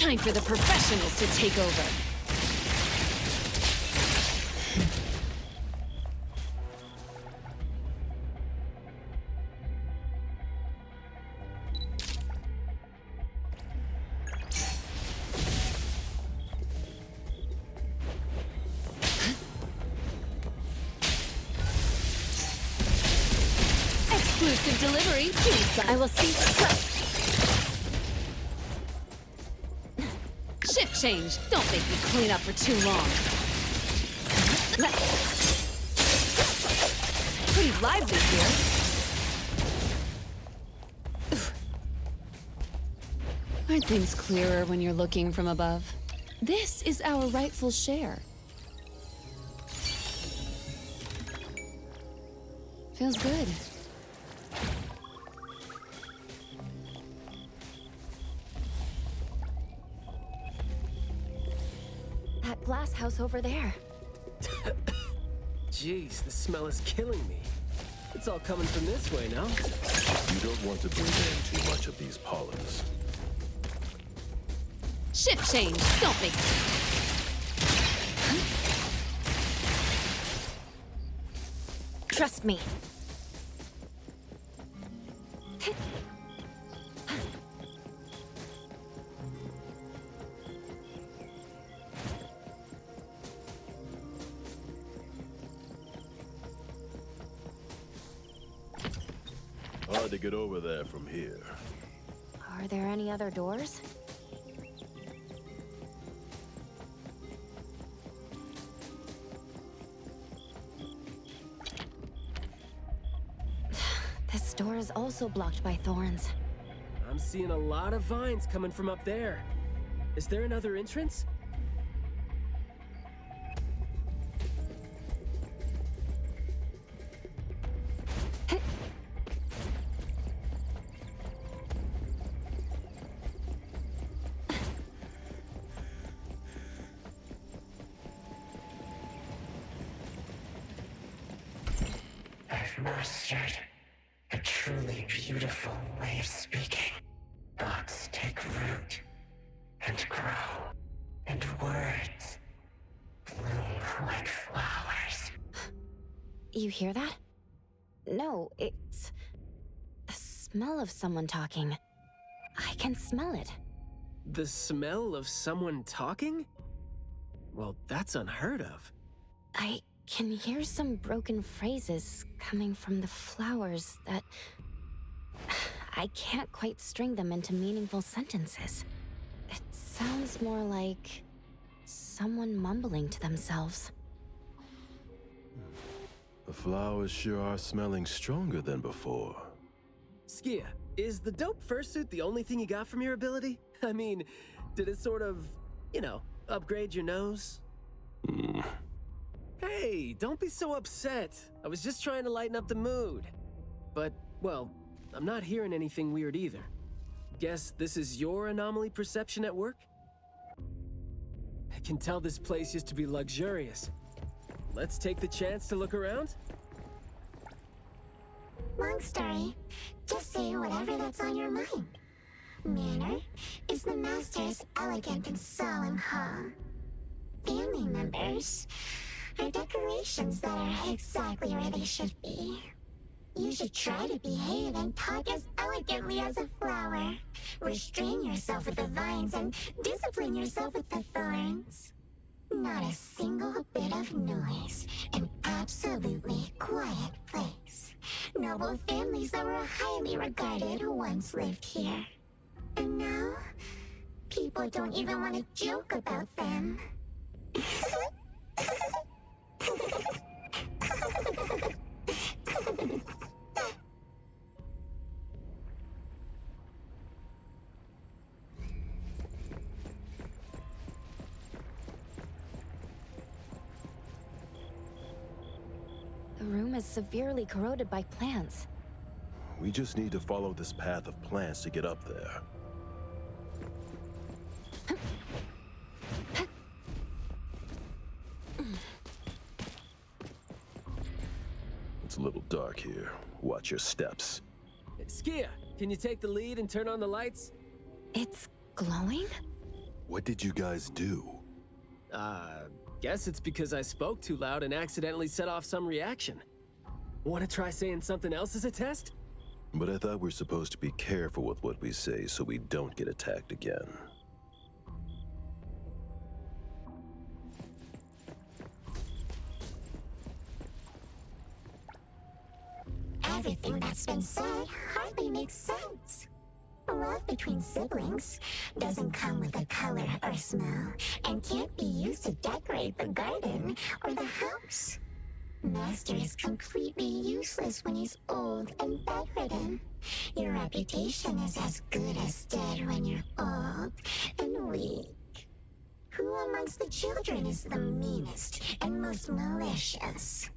Time for the professionals to take over. Exclusive delivery. I will see. Shift change. Don't make me clean up for too long. Pretty lively here. Aren't things clearer when you're looking from above? This is our rightful share. Feels good. That glass house over there. Jeez, the smell is killing me. It's all coming from this way now. You don't want to breathe in too much of these pollens. Shift change. Don't make. Trust me. Hard to get over there from here. Are there any other doors? This door is also blocked by thorns. I'm seeing a lot of vines coming from up there. Is there another entrance? I've mastered a truly beautiful way of speaking. Thoughts take root and grow, and words bloom like flowers. You hear that? No, it's the smell of someone talking. I can smell it. The smell of someone talking? Well, that's unheard of. I can hear some broken phrases coming from the flowers that... I can't quite string them into meaningful sentences. It sounds more like someone mumbling to themselves. The flowers sure are smelling stronger than before. Skia, is the dope fursuit the only thing you got from your ability? I mean, did it sort of, upgrade your nose? Hey, don't be so upset. I was just trying to lighten up the mood. But, well, I'm not hearing anything weird either. Guess this is your anomaly perception at work? I can tell this place used to be luxurious. Let's take the chance to look around? Long story. Just say whatever that's on your mind. Manner is the master's elegant and solemn hall. Family members are decorations that are exactly where they should be. You should try to behave and talk as elegantly as a flower. Restrain yourself with the vines and discipline yourself with the thorns. Not a single bit of noise. An absolutely quiet place. Noble families that were highly regarded once lived here. And now, people don't even want to joke about them. The room is severely corroded by plants. We just need to follow this path of plants to get up there. It's a little dark here. Watch your steps. Skia, can you take the lead and turn on the lights? It's glowing? What did you guys do? Guess it's because I spoke too loud and accidentally set off some reaction. Want to try saying something else as a test? But I thought we're supposed to be careful with what we say so we don't get attacked again. Everything that's been said hardly makes sense. Love between siblings doesn't come with a color or smell and can't be used to decorate the garden or the house. Master is completely useless when he's old and bedridden. Your reputation is as good as dead when you're old and weak. Who amongst the children is the meanest and most malicious?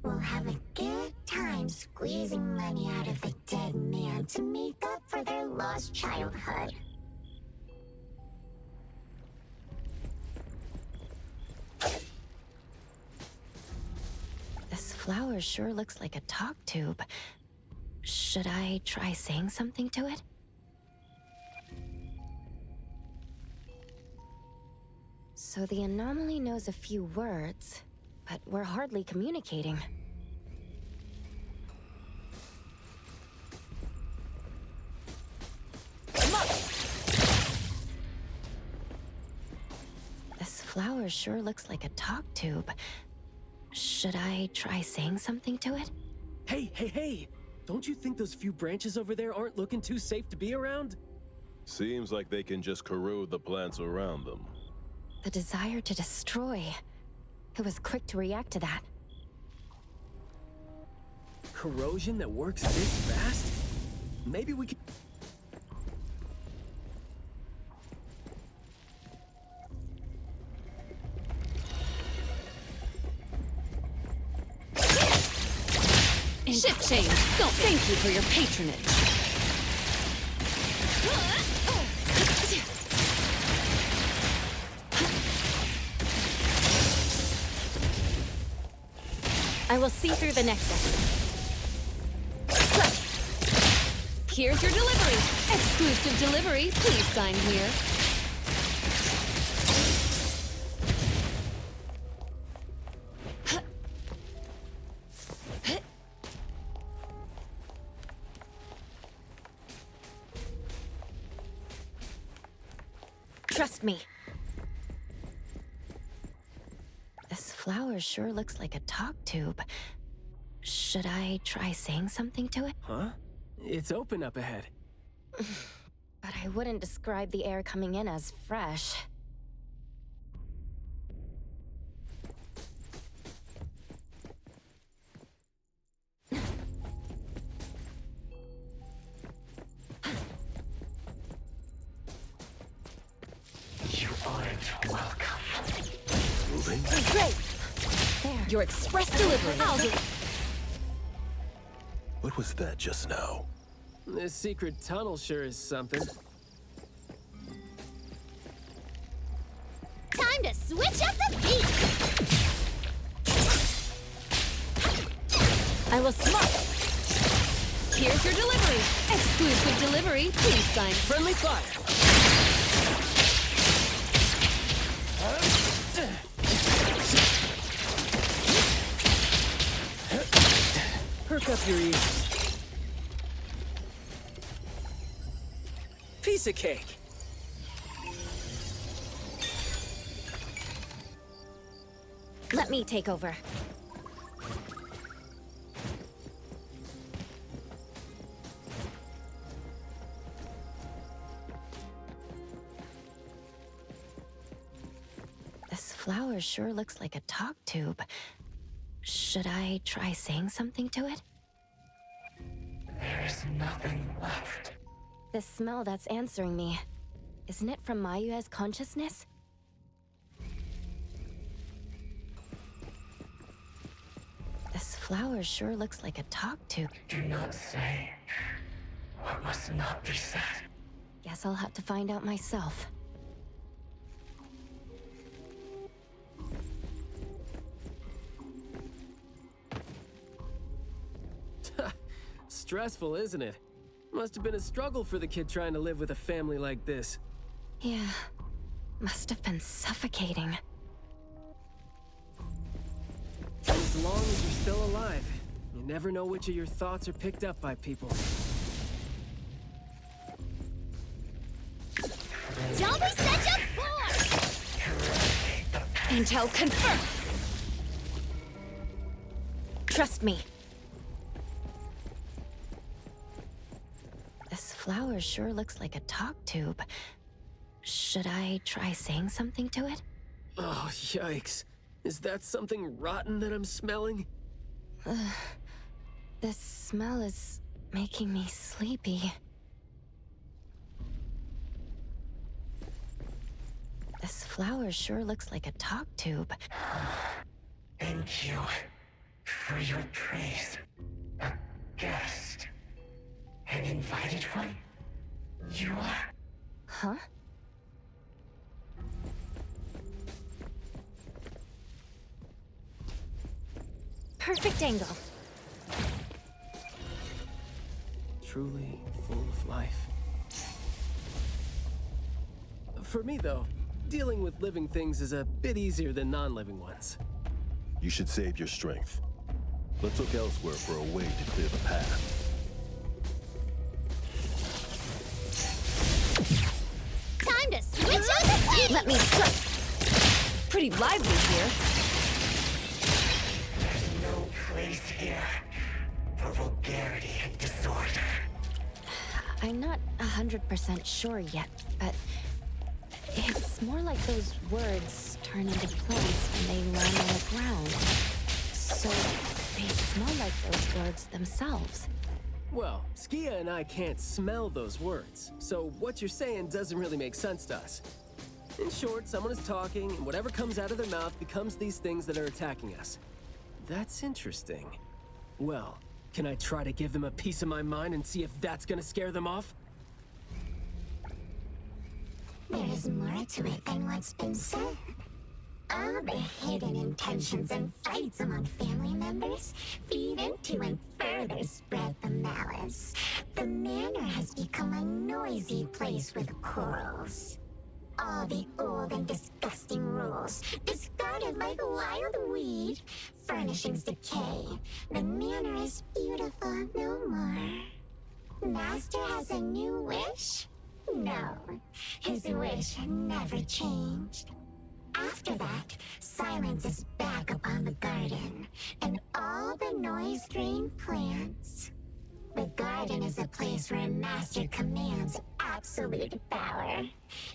We'll have a good time squeezing money out of a dead man to make up for their lost childhood. This flower sure looks like a talk tube. Should I try saying something to it? So the anomaly knows a few words, but we're hardly communicating. This flower sure looks like a talk tube. Should I try saying something to it? Hey! Don't you think those few branches over there aren't looking too safe to be around? Seems like they can just corrode the plants around them. The desire to destroy. It was quick to react to that. Corrosion that works this fast? Maybe we could... Shift change. Don't thank you for your patronage. I will see through the nexus. Here's your delivery. Exclusive delivery. Please sign here. Trust me. This flower sure looks like a talk tube. Should I try saying something to it? Huh? It's open up ahead. But I wouldn't describe the air coming in as fresh. You aren't welcome. Moving? Great! There. Your express delivery. I'll do. What was that just now? This secret tunnel sure is something. Time to switch up the beat! I will smart. Here's your delivery. Exclusive delivery. Please sign. Friendly fire! Perk up your ears. Piece of cake. Let me take over. This flower sure looks like a talk tube. Should I try saying something to it? There is nothing left. The smell that's answering me. Isn't it from Mayue's consciousness? This flower sure looks like a talk tube. Do not say what must not be said. Guess I'll have to find out myself. Stressful, isn't it? Must have been a struggle for the kid trying to live with a family like this. Yeah. Must have been suffocating. As long as you're still alive, you never know which of your thoughts are picked up by people. Don't be such a boy! Intel confirmed! Trust me. This flower sure looks like a talk tube. Should I try saying something to it? Oh, yikes. Is that something rotten that I'm smelling? This smell is making me sleepy. This flower sure looks like a talk tube. Thank you for your praise. A guest. An invited one? You are? Huh? Perfect angle. Truly full of life. For me, though, dealing with living things is a bit easier than non-living ones. You should save your strength. Let's look elsewhere for a way to clear the path. Time to switch up the pace! Let me try. Pretty lively here. There's no place here for vulgarity and disorder. I'm not 100% sure yet, but it's more like those words turn into plants when they land on the ground. So they smell like those words themselves. Well, Skia and I can't smell those words, so what you're saying doesn't really make sense to us. In short, someone is talking, and whatever comes out of their mouth becomes these things that are attacking us. That's interesting. Well, can I try to give them a piece of my mind and see if that's gonna scare them off? There is more to it than what's been said. All the hidden intentions and fights among family members feed into and further spread the malice. The manor has become a noisy place with quarrels. All the old and disgusting rules, discarded like wild weed. Furnishings decay. The manor is beautiful no more. Master has a new wish? No, his wish never changed. After that, silence is back upon the garden, and all the noise-drained plants. The garden is a place where Master commands absolute power.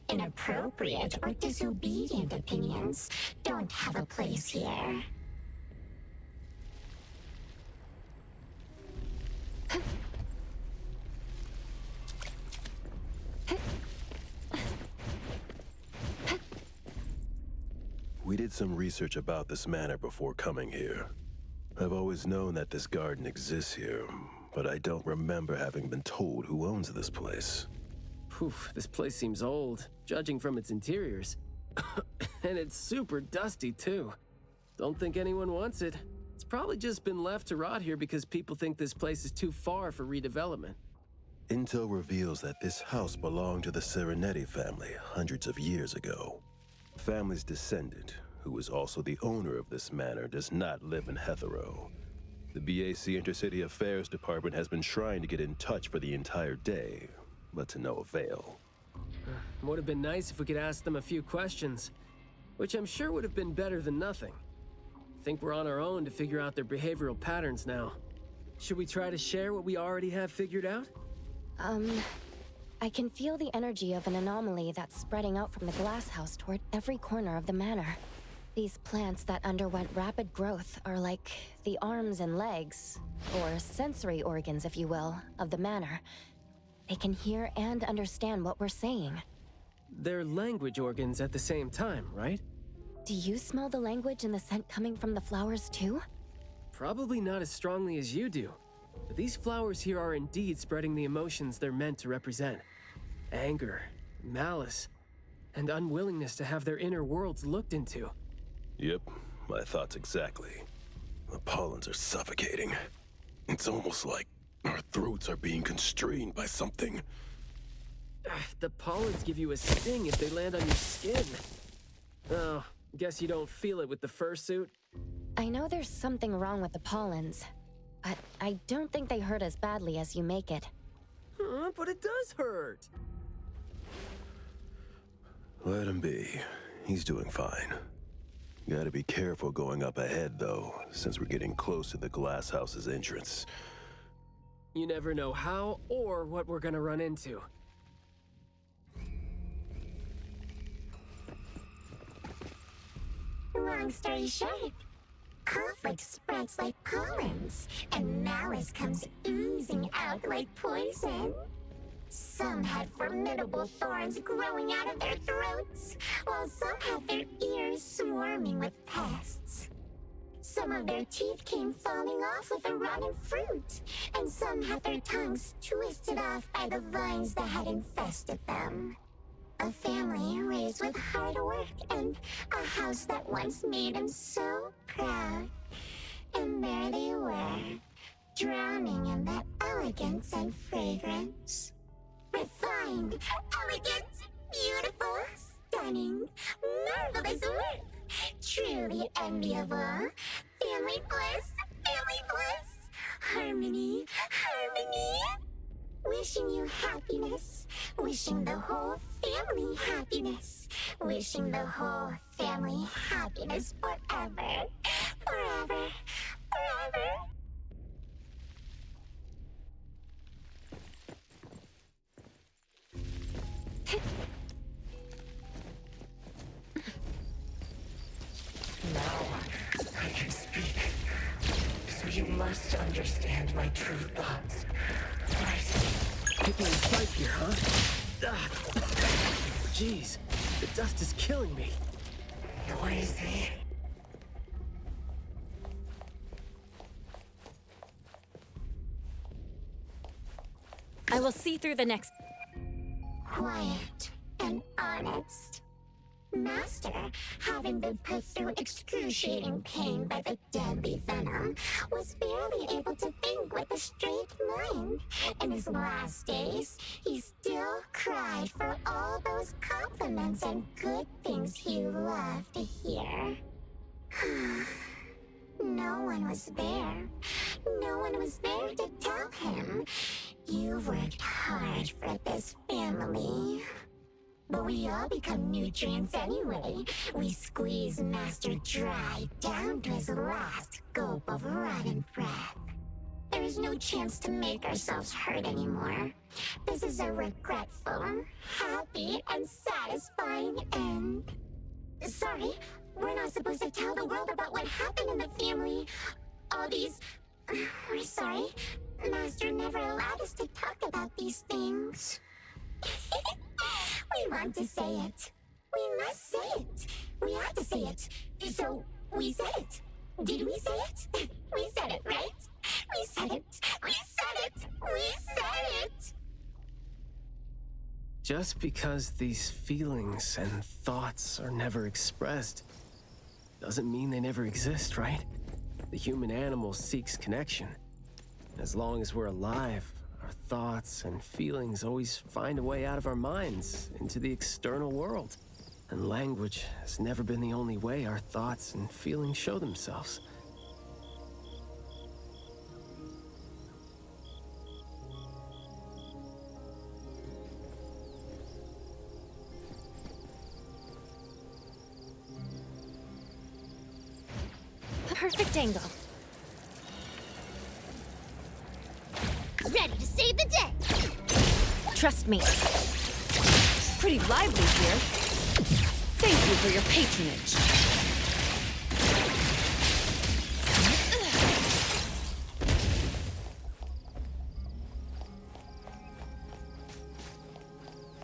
Inappropriate or disobedient opinions don't have a place here. We did some research about this manor before coming here. I've always known that this garden exists here, but I don't remember having been told who owns this place. Whew, this place seems old, judging from its interiors. And it's super dusty, too. Don't think anyone wants it. It's probably just been left to rot here because people think this place is too far for redevelopment. Intel reveals that this house belonged to the Serenetti family hundreds of years ago. The family's descendant, who was also the owner of this manor, does not live in Hetero. The BAC Intercity Affairs Department has been trying to get in touch for the entire day, but to no avail. Would have been nice if we could ask them a few questions, which I'm sure would have been better than nothing. I think we're on our own to figure out their behavioral patterns now. Should we try to share what we already have figured out? I can feel the energy of an anomaly that's spreading out from the glass house toward every corner of the manor. These plants that underwent rapid growth are like the arms and legs, or sensory organs, if you will, of the manor. They can hear and understand what we're saying. They're language organs at the same time, right? Do you smell the language and the scent coming from the flowers too? Probably not as strongly as you do. But these flowers here are indeed spreading the emotions they're meant to represent. Anger, malice, and unwillingness to have their inner worlds looked into. Yep, my thoughts exactly. The pollens are suffocating. It's almost like our throats are being constrained by something. The pollens give you a sting if they land on your skin. Oh, guess you don't feel it with the fursuit? I know there's something wrong with the pollens, but I don't think they hurt as badly as you make it. But it does hurt. Let him be. He's doing fine. Gotta be careful going up ahead, though, since we're getting close to the glass house's entrance. You never know how or what we're gonna run into. Long story short, conflict spreads like pollens, and malice comes oozing out like poison. Some had formidable thorns growing out of their throats, while some had their ears swarming with pests. Some of their teeth came falling off with the rotten fruit, and some had their tongues twisted off by the vines that had infested them. A family raised with hard work and a house that once made them so proud. And there they were, drowning in that elegance and fragrance. Refined, elegant, beautiful, stunning, marvelous work. Truly enviable. Family bliss, family bliss. Harmony, harmony. Wishing you happiness. Wishing the whole family happiness. Wishing the whole family happiness forever. Forever. Forever. Now I can speak. So you must understand my true thoughts. Right? Picking a fight here, huh? Jeez, the dust is killing me. Noisy. I will see through the next... Quiet and honest. Master, having been put through excruciating pain by the deadly venom, was barely able to think with a straight mind. In his last days, he still cried for all those compliments and good things he loved to hear. No one was there. No one was there to tell him, "You worked hard for this family." But we all become nutrients anyway. We squeeze Master dry down to his last gulp of rotten breath. There is no chance to make ourselves hurt anymore. This is a regretful, happy, and satisfying end. Sorry, we're not supposed to tell the world about what happened in the family. All these... We're sorry. Master never allowed us to talk about these things. We want to say it. We must say it. We have to say it. So, we said it. Did we say it? We said it, right? We said it. We said it. We said it. Just because these feelings and thoughts are never expressed doesn't mean they never exist, right? The human animal seeks connection. As long as we're alive, our thoughts and feelings always find a way out of our minds into the external world. And language has never been the only way our thoughts and feelings show themselves. Perfect angle. Ready to save the day! Trust me. Pretty lively here. Thank you for your patronage.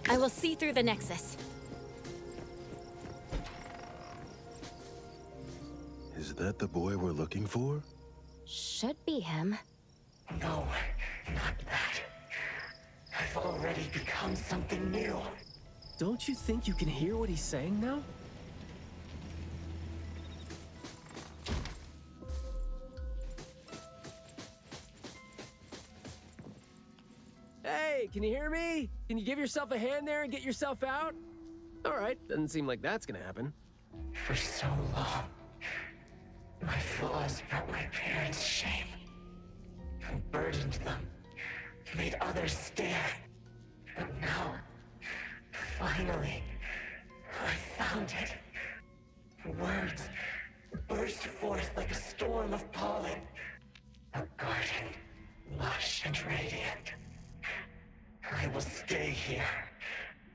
I will see through the nexus. Is that the boy we're looking for? Should be him. No, not that. I've already become something new. Don't you think you can hear what he's saying now? Hey, can can you hear me? Can you give yourself a hand there and get yourself out? All right, doesn't seem like that's gonna happen. For so long, my flaws brought my parents shame, and burdened them, made others stare. But now, finally, I found it. Words burst forth like a storm of pollen. A garden, lush and radiant. I will stay here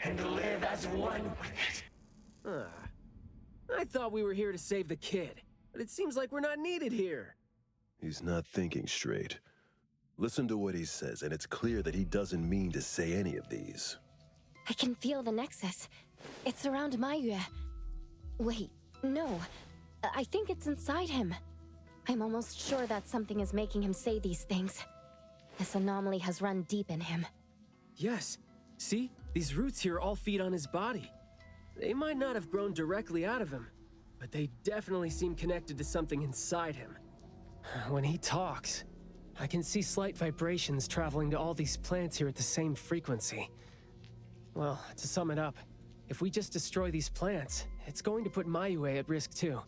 and live as one with it. I thought we were here to save the kid, but it seems like we're not needed here. He's not thinking straight. Listen to what he says, and it's clear that he doesn't mean to say any of these. I can feel the nexus. It's around Maiyue. Wait, no. I think it's inside him. I'm almost sure that something is making him say these things. This anomaly has run deep in him. Yes. See? These roots here all feed on his body. They might not have grown directly out of him, but they definitely seem connected to something inside him. When he talks, I can see slight vibrations traveling to all these plants here at the same frequency. Well, to sum it up, if we just destroy these plants, it's going to put Maiyue at risk too.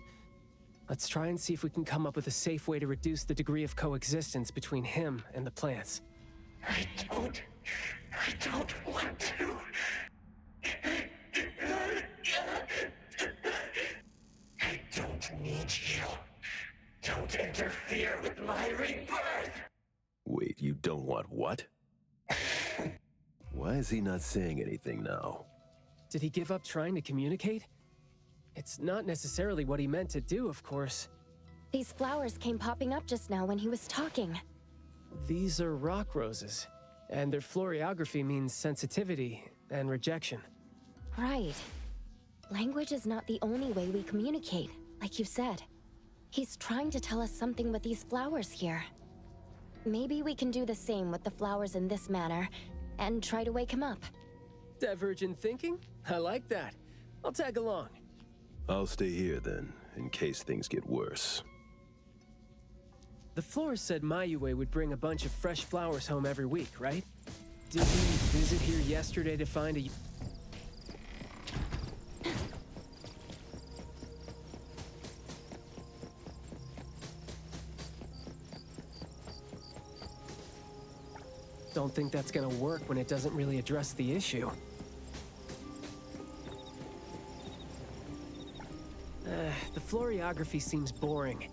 Let's try and see if we can come up with a safe way to reduce the degree of coexistence between him and the plants. I don't want to. I don't need you. Don't interfere with my rebirth. Wait, you don't want what? Why is he not saying anything now? Did he give up trying to communicate? It's not necessarily what he meant to do, of course. These flowers came popping up just now when he was talking. These are rock roses, and their floriography means sensitivity and rejection. Right. Language is not the only way we communicate, like you said. He's trying to tell us something with these flowers here. Maybe we can do the same with the flowers in this manner, and try to wake him up. Divergent thinking? I like that. I'll tag along. I'll stay here then, in case things get worse. The florist said Maiyue would bring a bunch of fresh flowers home every week, right? Did he visit here yesterday to find a... Don't think that's gonna work when it doesn't really address the issue. The floriography seems boring.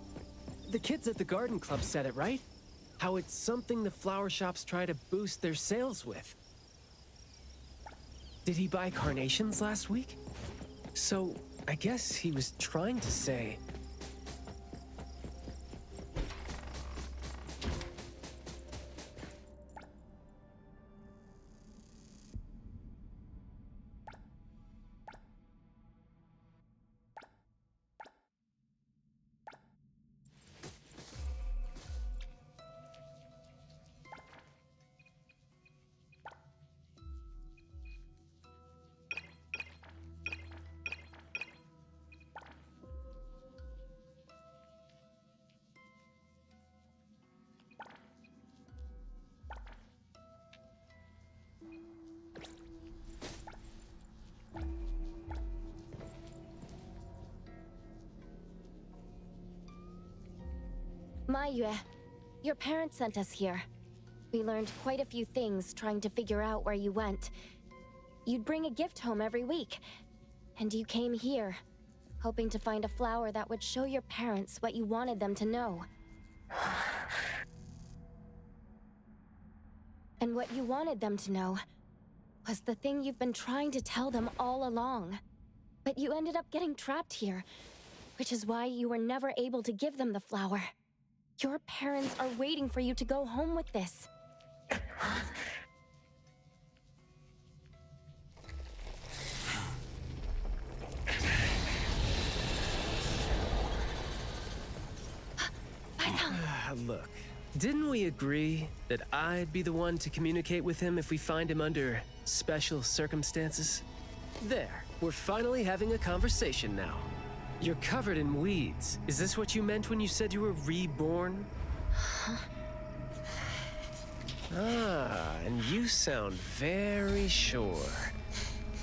The kids at the garden club said it, right? How it's something the flower shops try to boost their sales with. Did he buy carnations last week? So, I guess he was trying to say... Maiyue, your parents sent us here. We learned quite a few things trying to figure out where you went. You'd bring a gift home every week, and you came here, hoping to find a flower that would show your parents what you wanted them to know. And what you wanted them to know was the thing you've been trying to tell them all along. But you ended up getting trapped here, which is why you were never able to give them the flower. Your parents are waiting for you to go home with this. Look, didn't we agree that I'd be the one to communicate with him if we find him under special circumstances? There, we're finally having a conversation now. You're covered in weeds. Is this what you meant when you said you were reborn? Ah, and you sound very sure.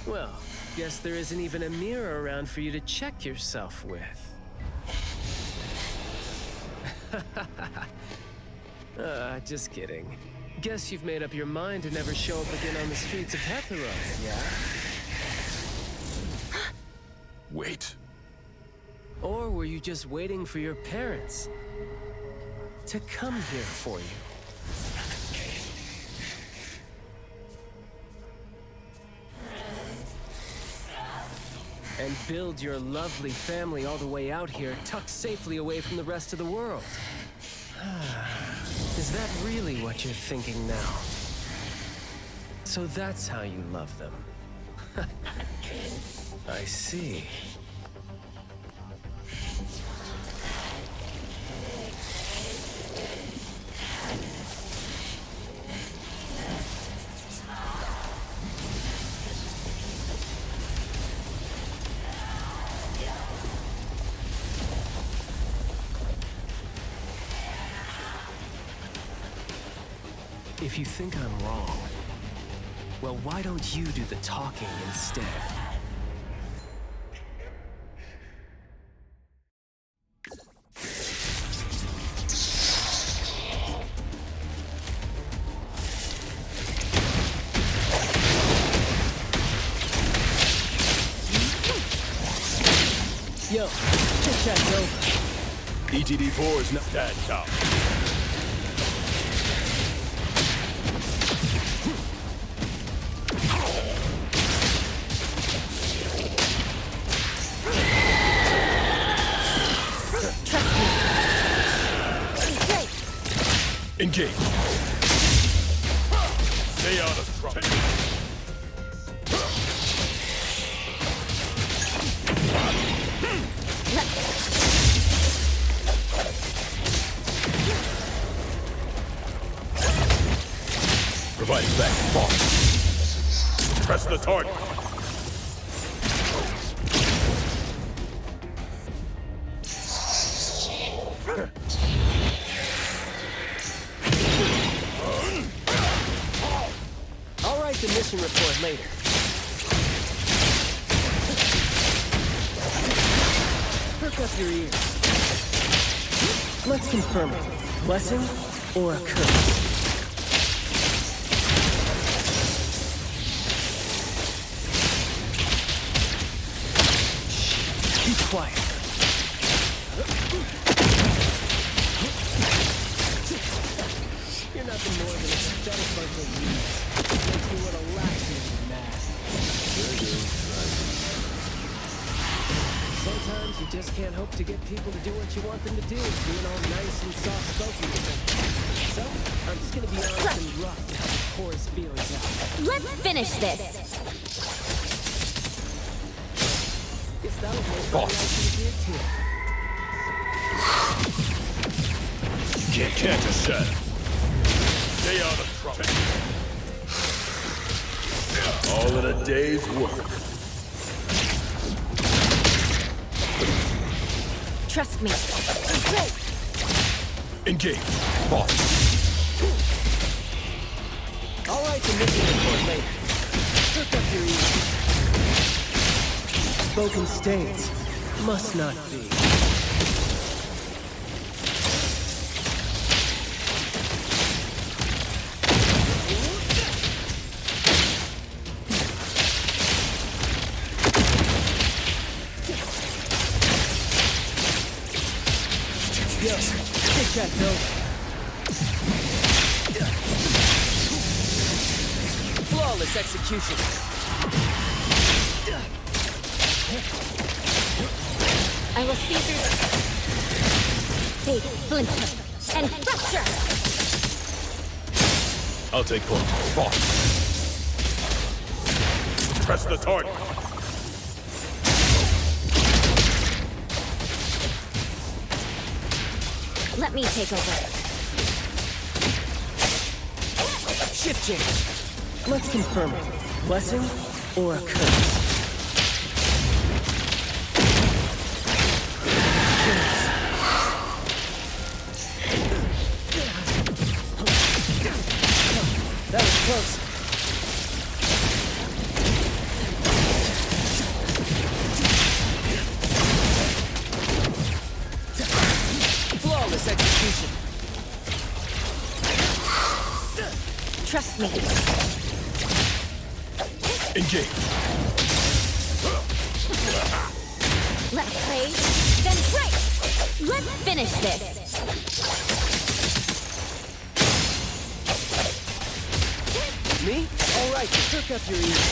Well, guess there isn't even a mirror around for you to check yourself with. Just kidding. Guess you've made up your mind to never show up again on the streets of Hetheros, yeah? Wait. Or were you just waiting for your parents to come here for you? And build your lovely family all the way out here, tucked safely away from the rest of the world. Is that really what you're thinking now? So that's how you love them. I see. If you think I'm wrong, well, why don't you do the talking instead? Yo, chit chat's over. ETD4 is not that top. Engage. Stay out of trouble. Providing back boss. Press the target. The mission report later. Perk up your ears. Let's confirm it. Blessing or a curse? Shh. Keep quiet. You're nothing more than a pathetic bunch of weeds. Makes me want to laugh and be mad. Sometimes you just can't hope to get people to do what you want them to do, being all nice and soft-spoken with them. So, I'm just gonna be honest and rough to help pour his feelings out. Let's finish this! Guess that'll make my life easier too. Can't just shut. Stay out of trouble. All in a day's work. Trust me. Engage. Boss. All right, the mission report later. Perk up your ears. Spoken states must not be. Yo, take that dope. Flawless execution. I will seize your fate, flincher, and fracture! I'll take point. Boss. Press the target. Let me take over. Shift change. Let's confirm it. Blessing or a curse? me. Engage. Let's play, then break! Let's finish this! Me? All right, perk up your ears.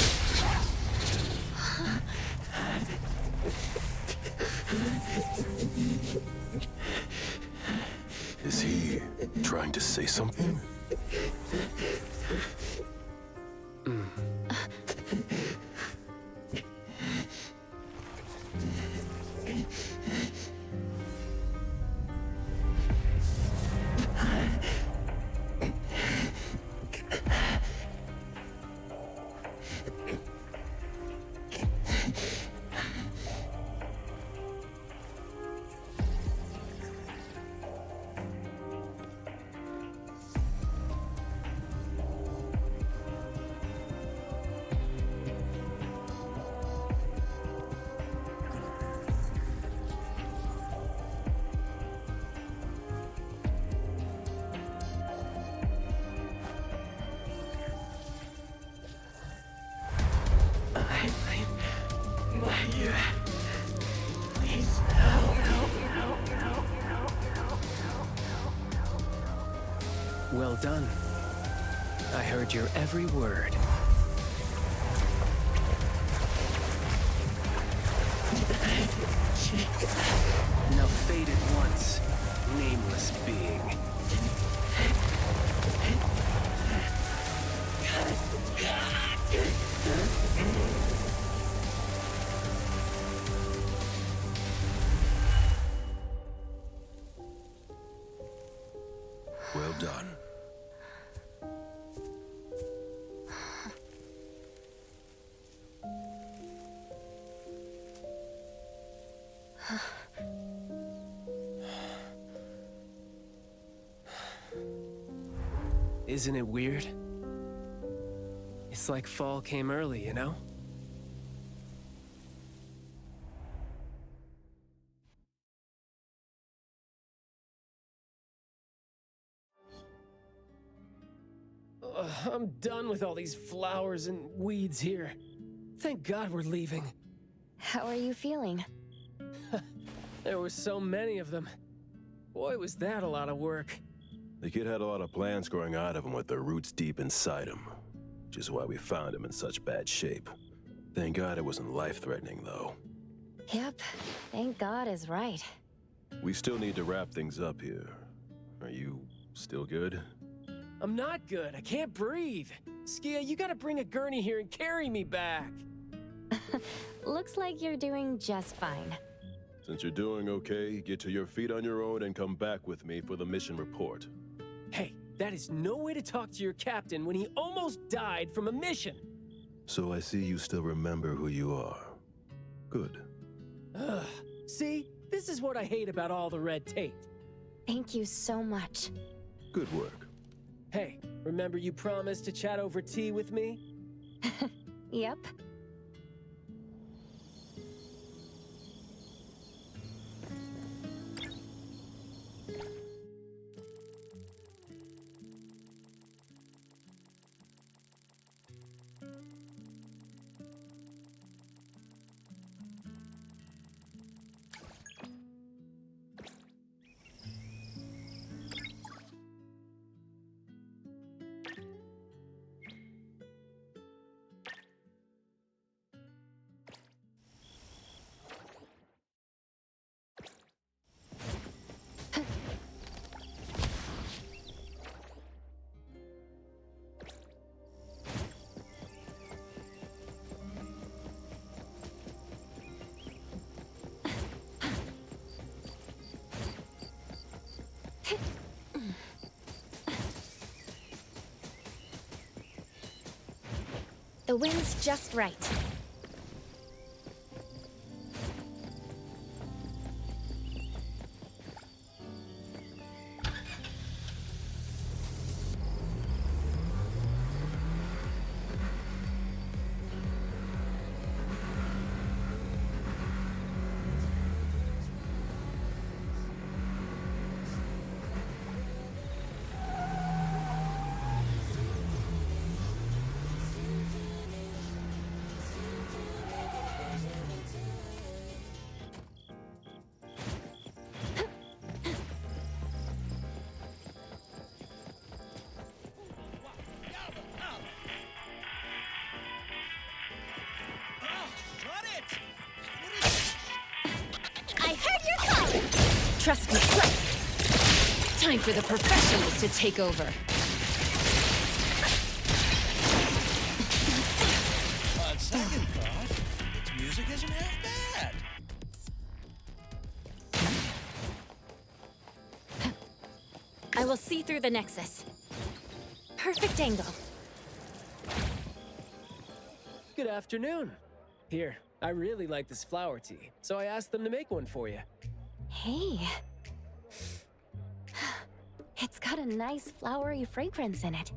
Is he trying to say something? Please help. Well done. I heard your every word. Now fade at once, nameless being. Well done. Isn't it weird? It's like fall came early, you know? I'm done with all these flowers and weeds here. Thank God we're leaving. How are you feeling? There were so many of them. Boy, was that a lot of work. The kid had a lot of plants growing out of him with their roots deep inside him, which is why we found him in such bad shape. Thank God it wasn't life-threatening, though. Yep, thank God is right. We still need to wrap things up here. Are you still good? I'm not good. I can't breathe. Skia, you gotta bring a gurney here and carry me back. Looks like you're doing just fine. Since you're doing okay, get to your feet on your own and come back with me for the mission report. Hey, that is no way to talk to your captain when he almost died from a mission. So I see you still remember who you are. Good. Ugh. See? This is what I hate about all the red tape. Thank you so much. Good work. Hey, remember you promised to chat over tea with me? Yep. The wind's just right. Trust me. Time for the professionals to take over. On second thought, its music isn't half bad. I will see through the Nexus. Perfect angle. Good afternoon. Here, I really like this flower tea, so I asked them to make one for you. Hey. It's got a nice flowery fragrance in it.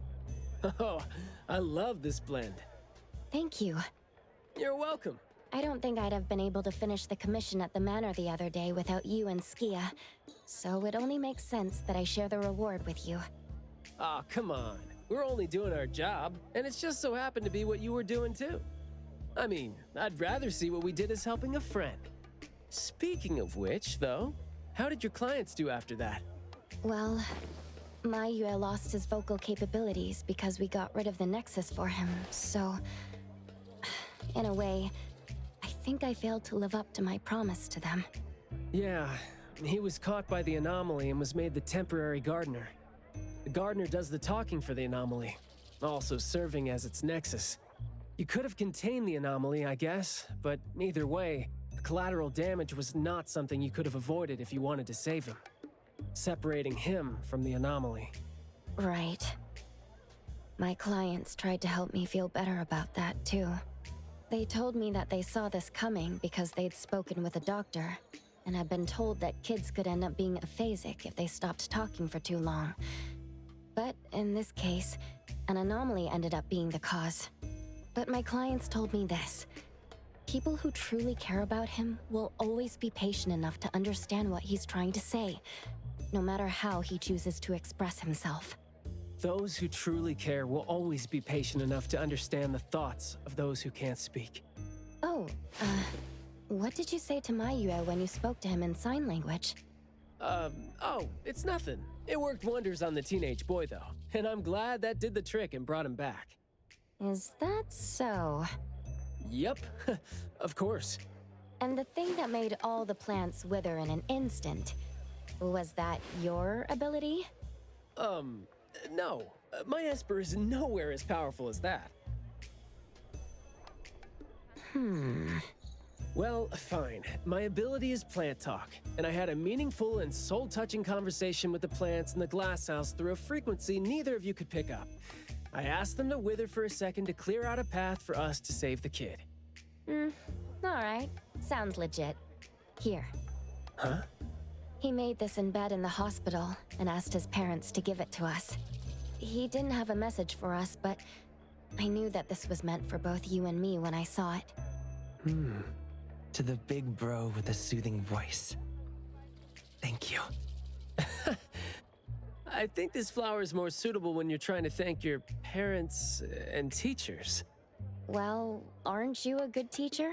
Oh, I love this blend. Thank you. You're welcome. I don't think I'd have been able to finish the commission at the manor the other day without you and Skia, so it only makes sense that I share the reward with you. Aw, come on. We're only doing our job, and it's just so happened to be what you were doing too. I mean, I'd rather see what we did as helping a friend. Speaking of which, though, how did your clients do after that? Well, Maiyue lost his vocal capabilities because we got rid of the Nexus for him, so... in a way, I think I failed to live up to my promise to them. Yeah, he was caught by the anomaly and was made the temporary gardener. The gardener does the talking for the anomaly, also serving as its nexus. You could have contained the anomaly, I guess, but either way, the collateral damage was not something you could have avoided if you wanted to save him. Separating him from the anomaly. Right. My clients tried to help me feel better about that, too. They told me that they saw this coming because they'd spoken with a doctor, and had been told that kids could end up being aphasic if they stopped talking for too long. But in this case, an anomaly ended up being the cause. But my clients told me this. People who truly care about him will always be patient enough to understand what he's trying to say, no matter how he chooses to express himself. Those who truly care will always be patient enough to understand the thoughts of those who can't speak. Oh, what did you say to Maiyue when you spoke to him in sign language? Oh, it's nothing. It worked wonders on the teenage boy, though, and I'm glad that did the trick and brought him back. Is that so? Yep, of course. And the thing that made all the plants wither in an instant, was that your ability? No. My Esper is nowhere as powerful as that. Well, fine. My ability is plant talk, and I had a meaningful and soul-touching conversation with the plants in the glass house through a frequency neither of you could pick up. I asked them to wither for a second to clear out a path for us to save the kid. Alright. Sounds legit. Here. Huh? He made this in bed in the hospital and asked his parents to give it to us. He didn't have a message for us, but I knew that this was meant for both you and me when I saw it. To the big bro with a soothing voice. Thank you. I think this flower is more suitable when you're trying to thank your parents and teachers. Well, aren't you a good teacher?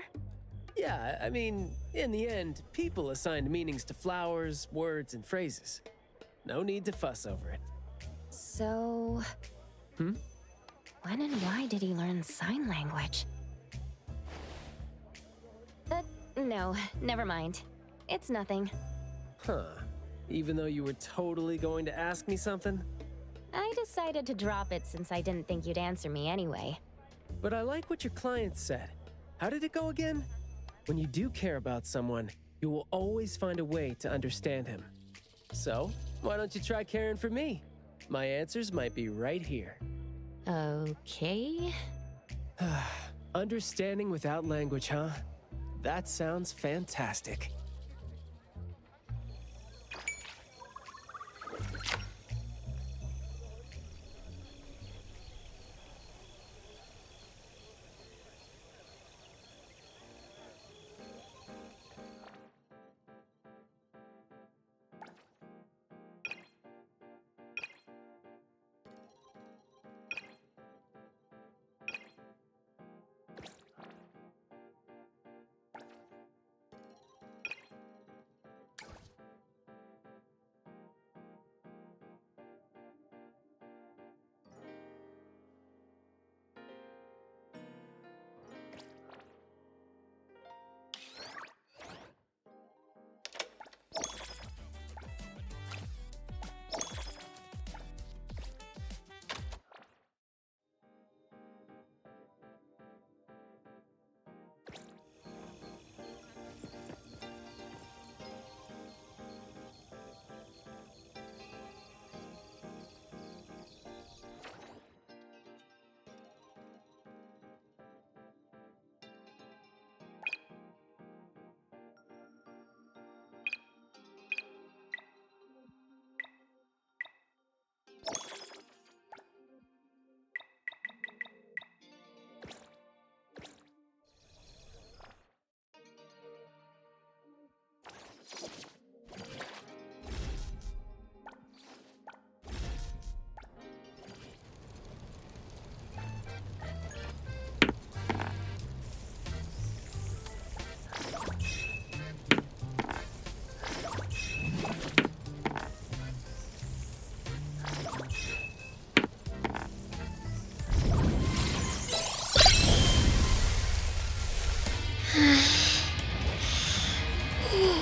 Yeah, I mean, in the end, people assigned meanings to flowers, words, and phrases. No need to fuss over it. So... when and why did he learn sign language? No, never mind. It's nothing. Huh. Even though you were totally going to ask me something? I decided to drop it since I didn't think you'd answer me anyway. But I like what your client said. How did it go again? When you do care about someone, you will always find a way to understand him. So, why don't you try caring for me? My answers might be right here. Okay. Understanding without language, huh? That sounds fantastic.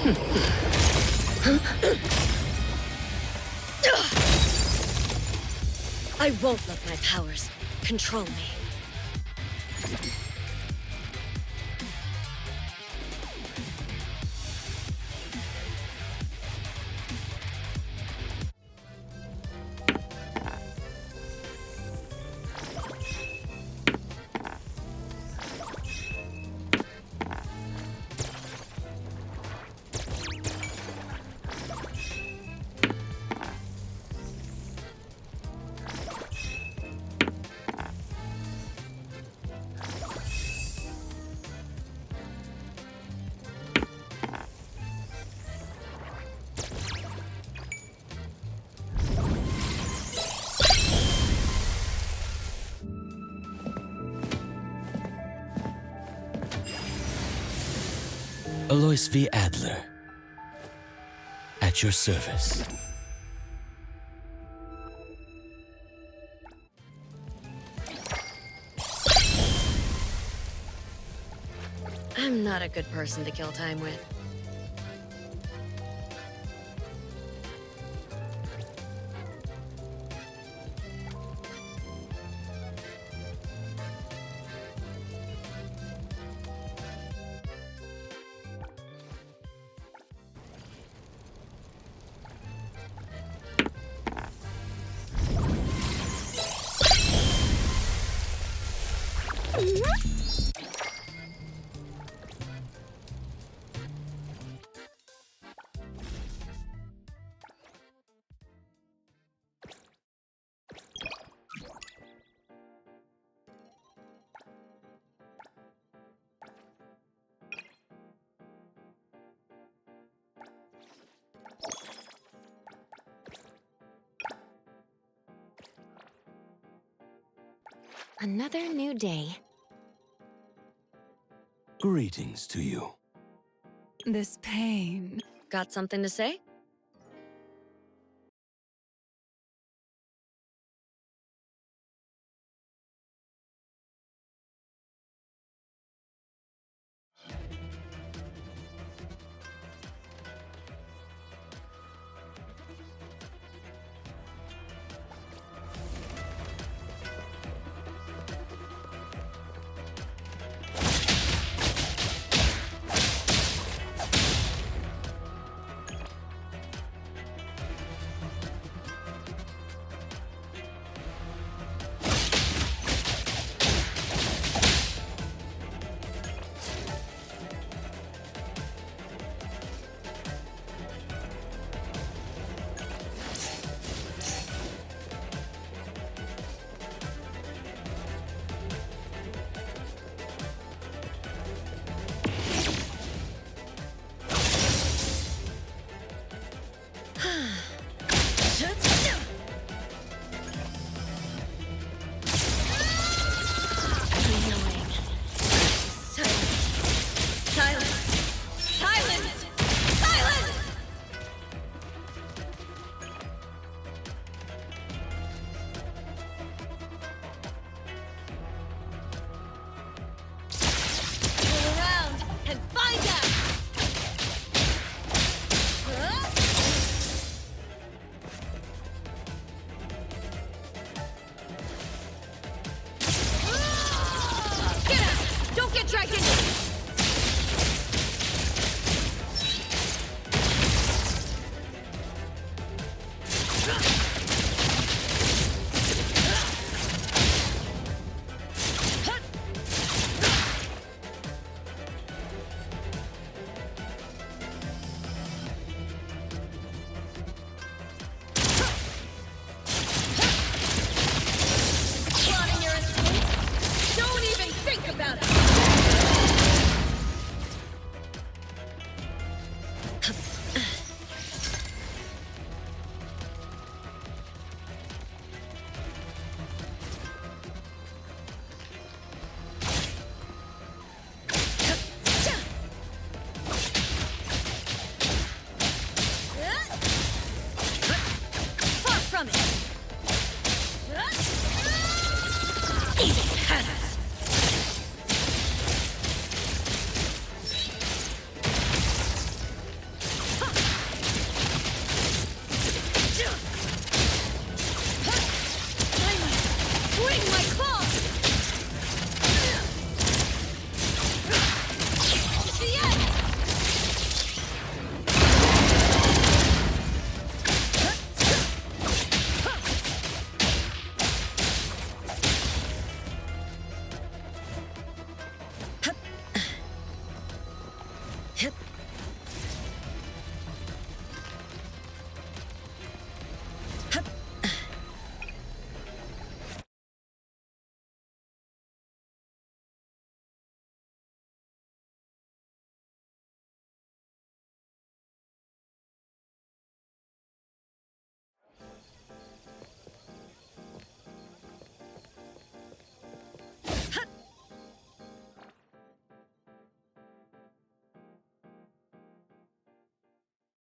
I won't let my powers control me. Alois V. Adler. At your service. I'm not a good person to kill time with. Another new day. Greetings to you. This pain. Got something to say?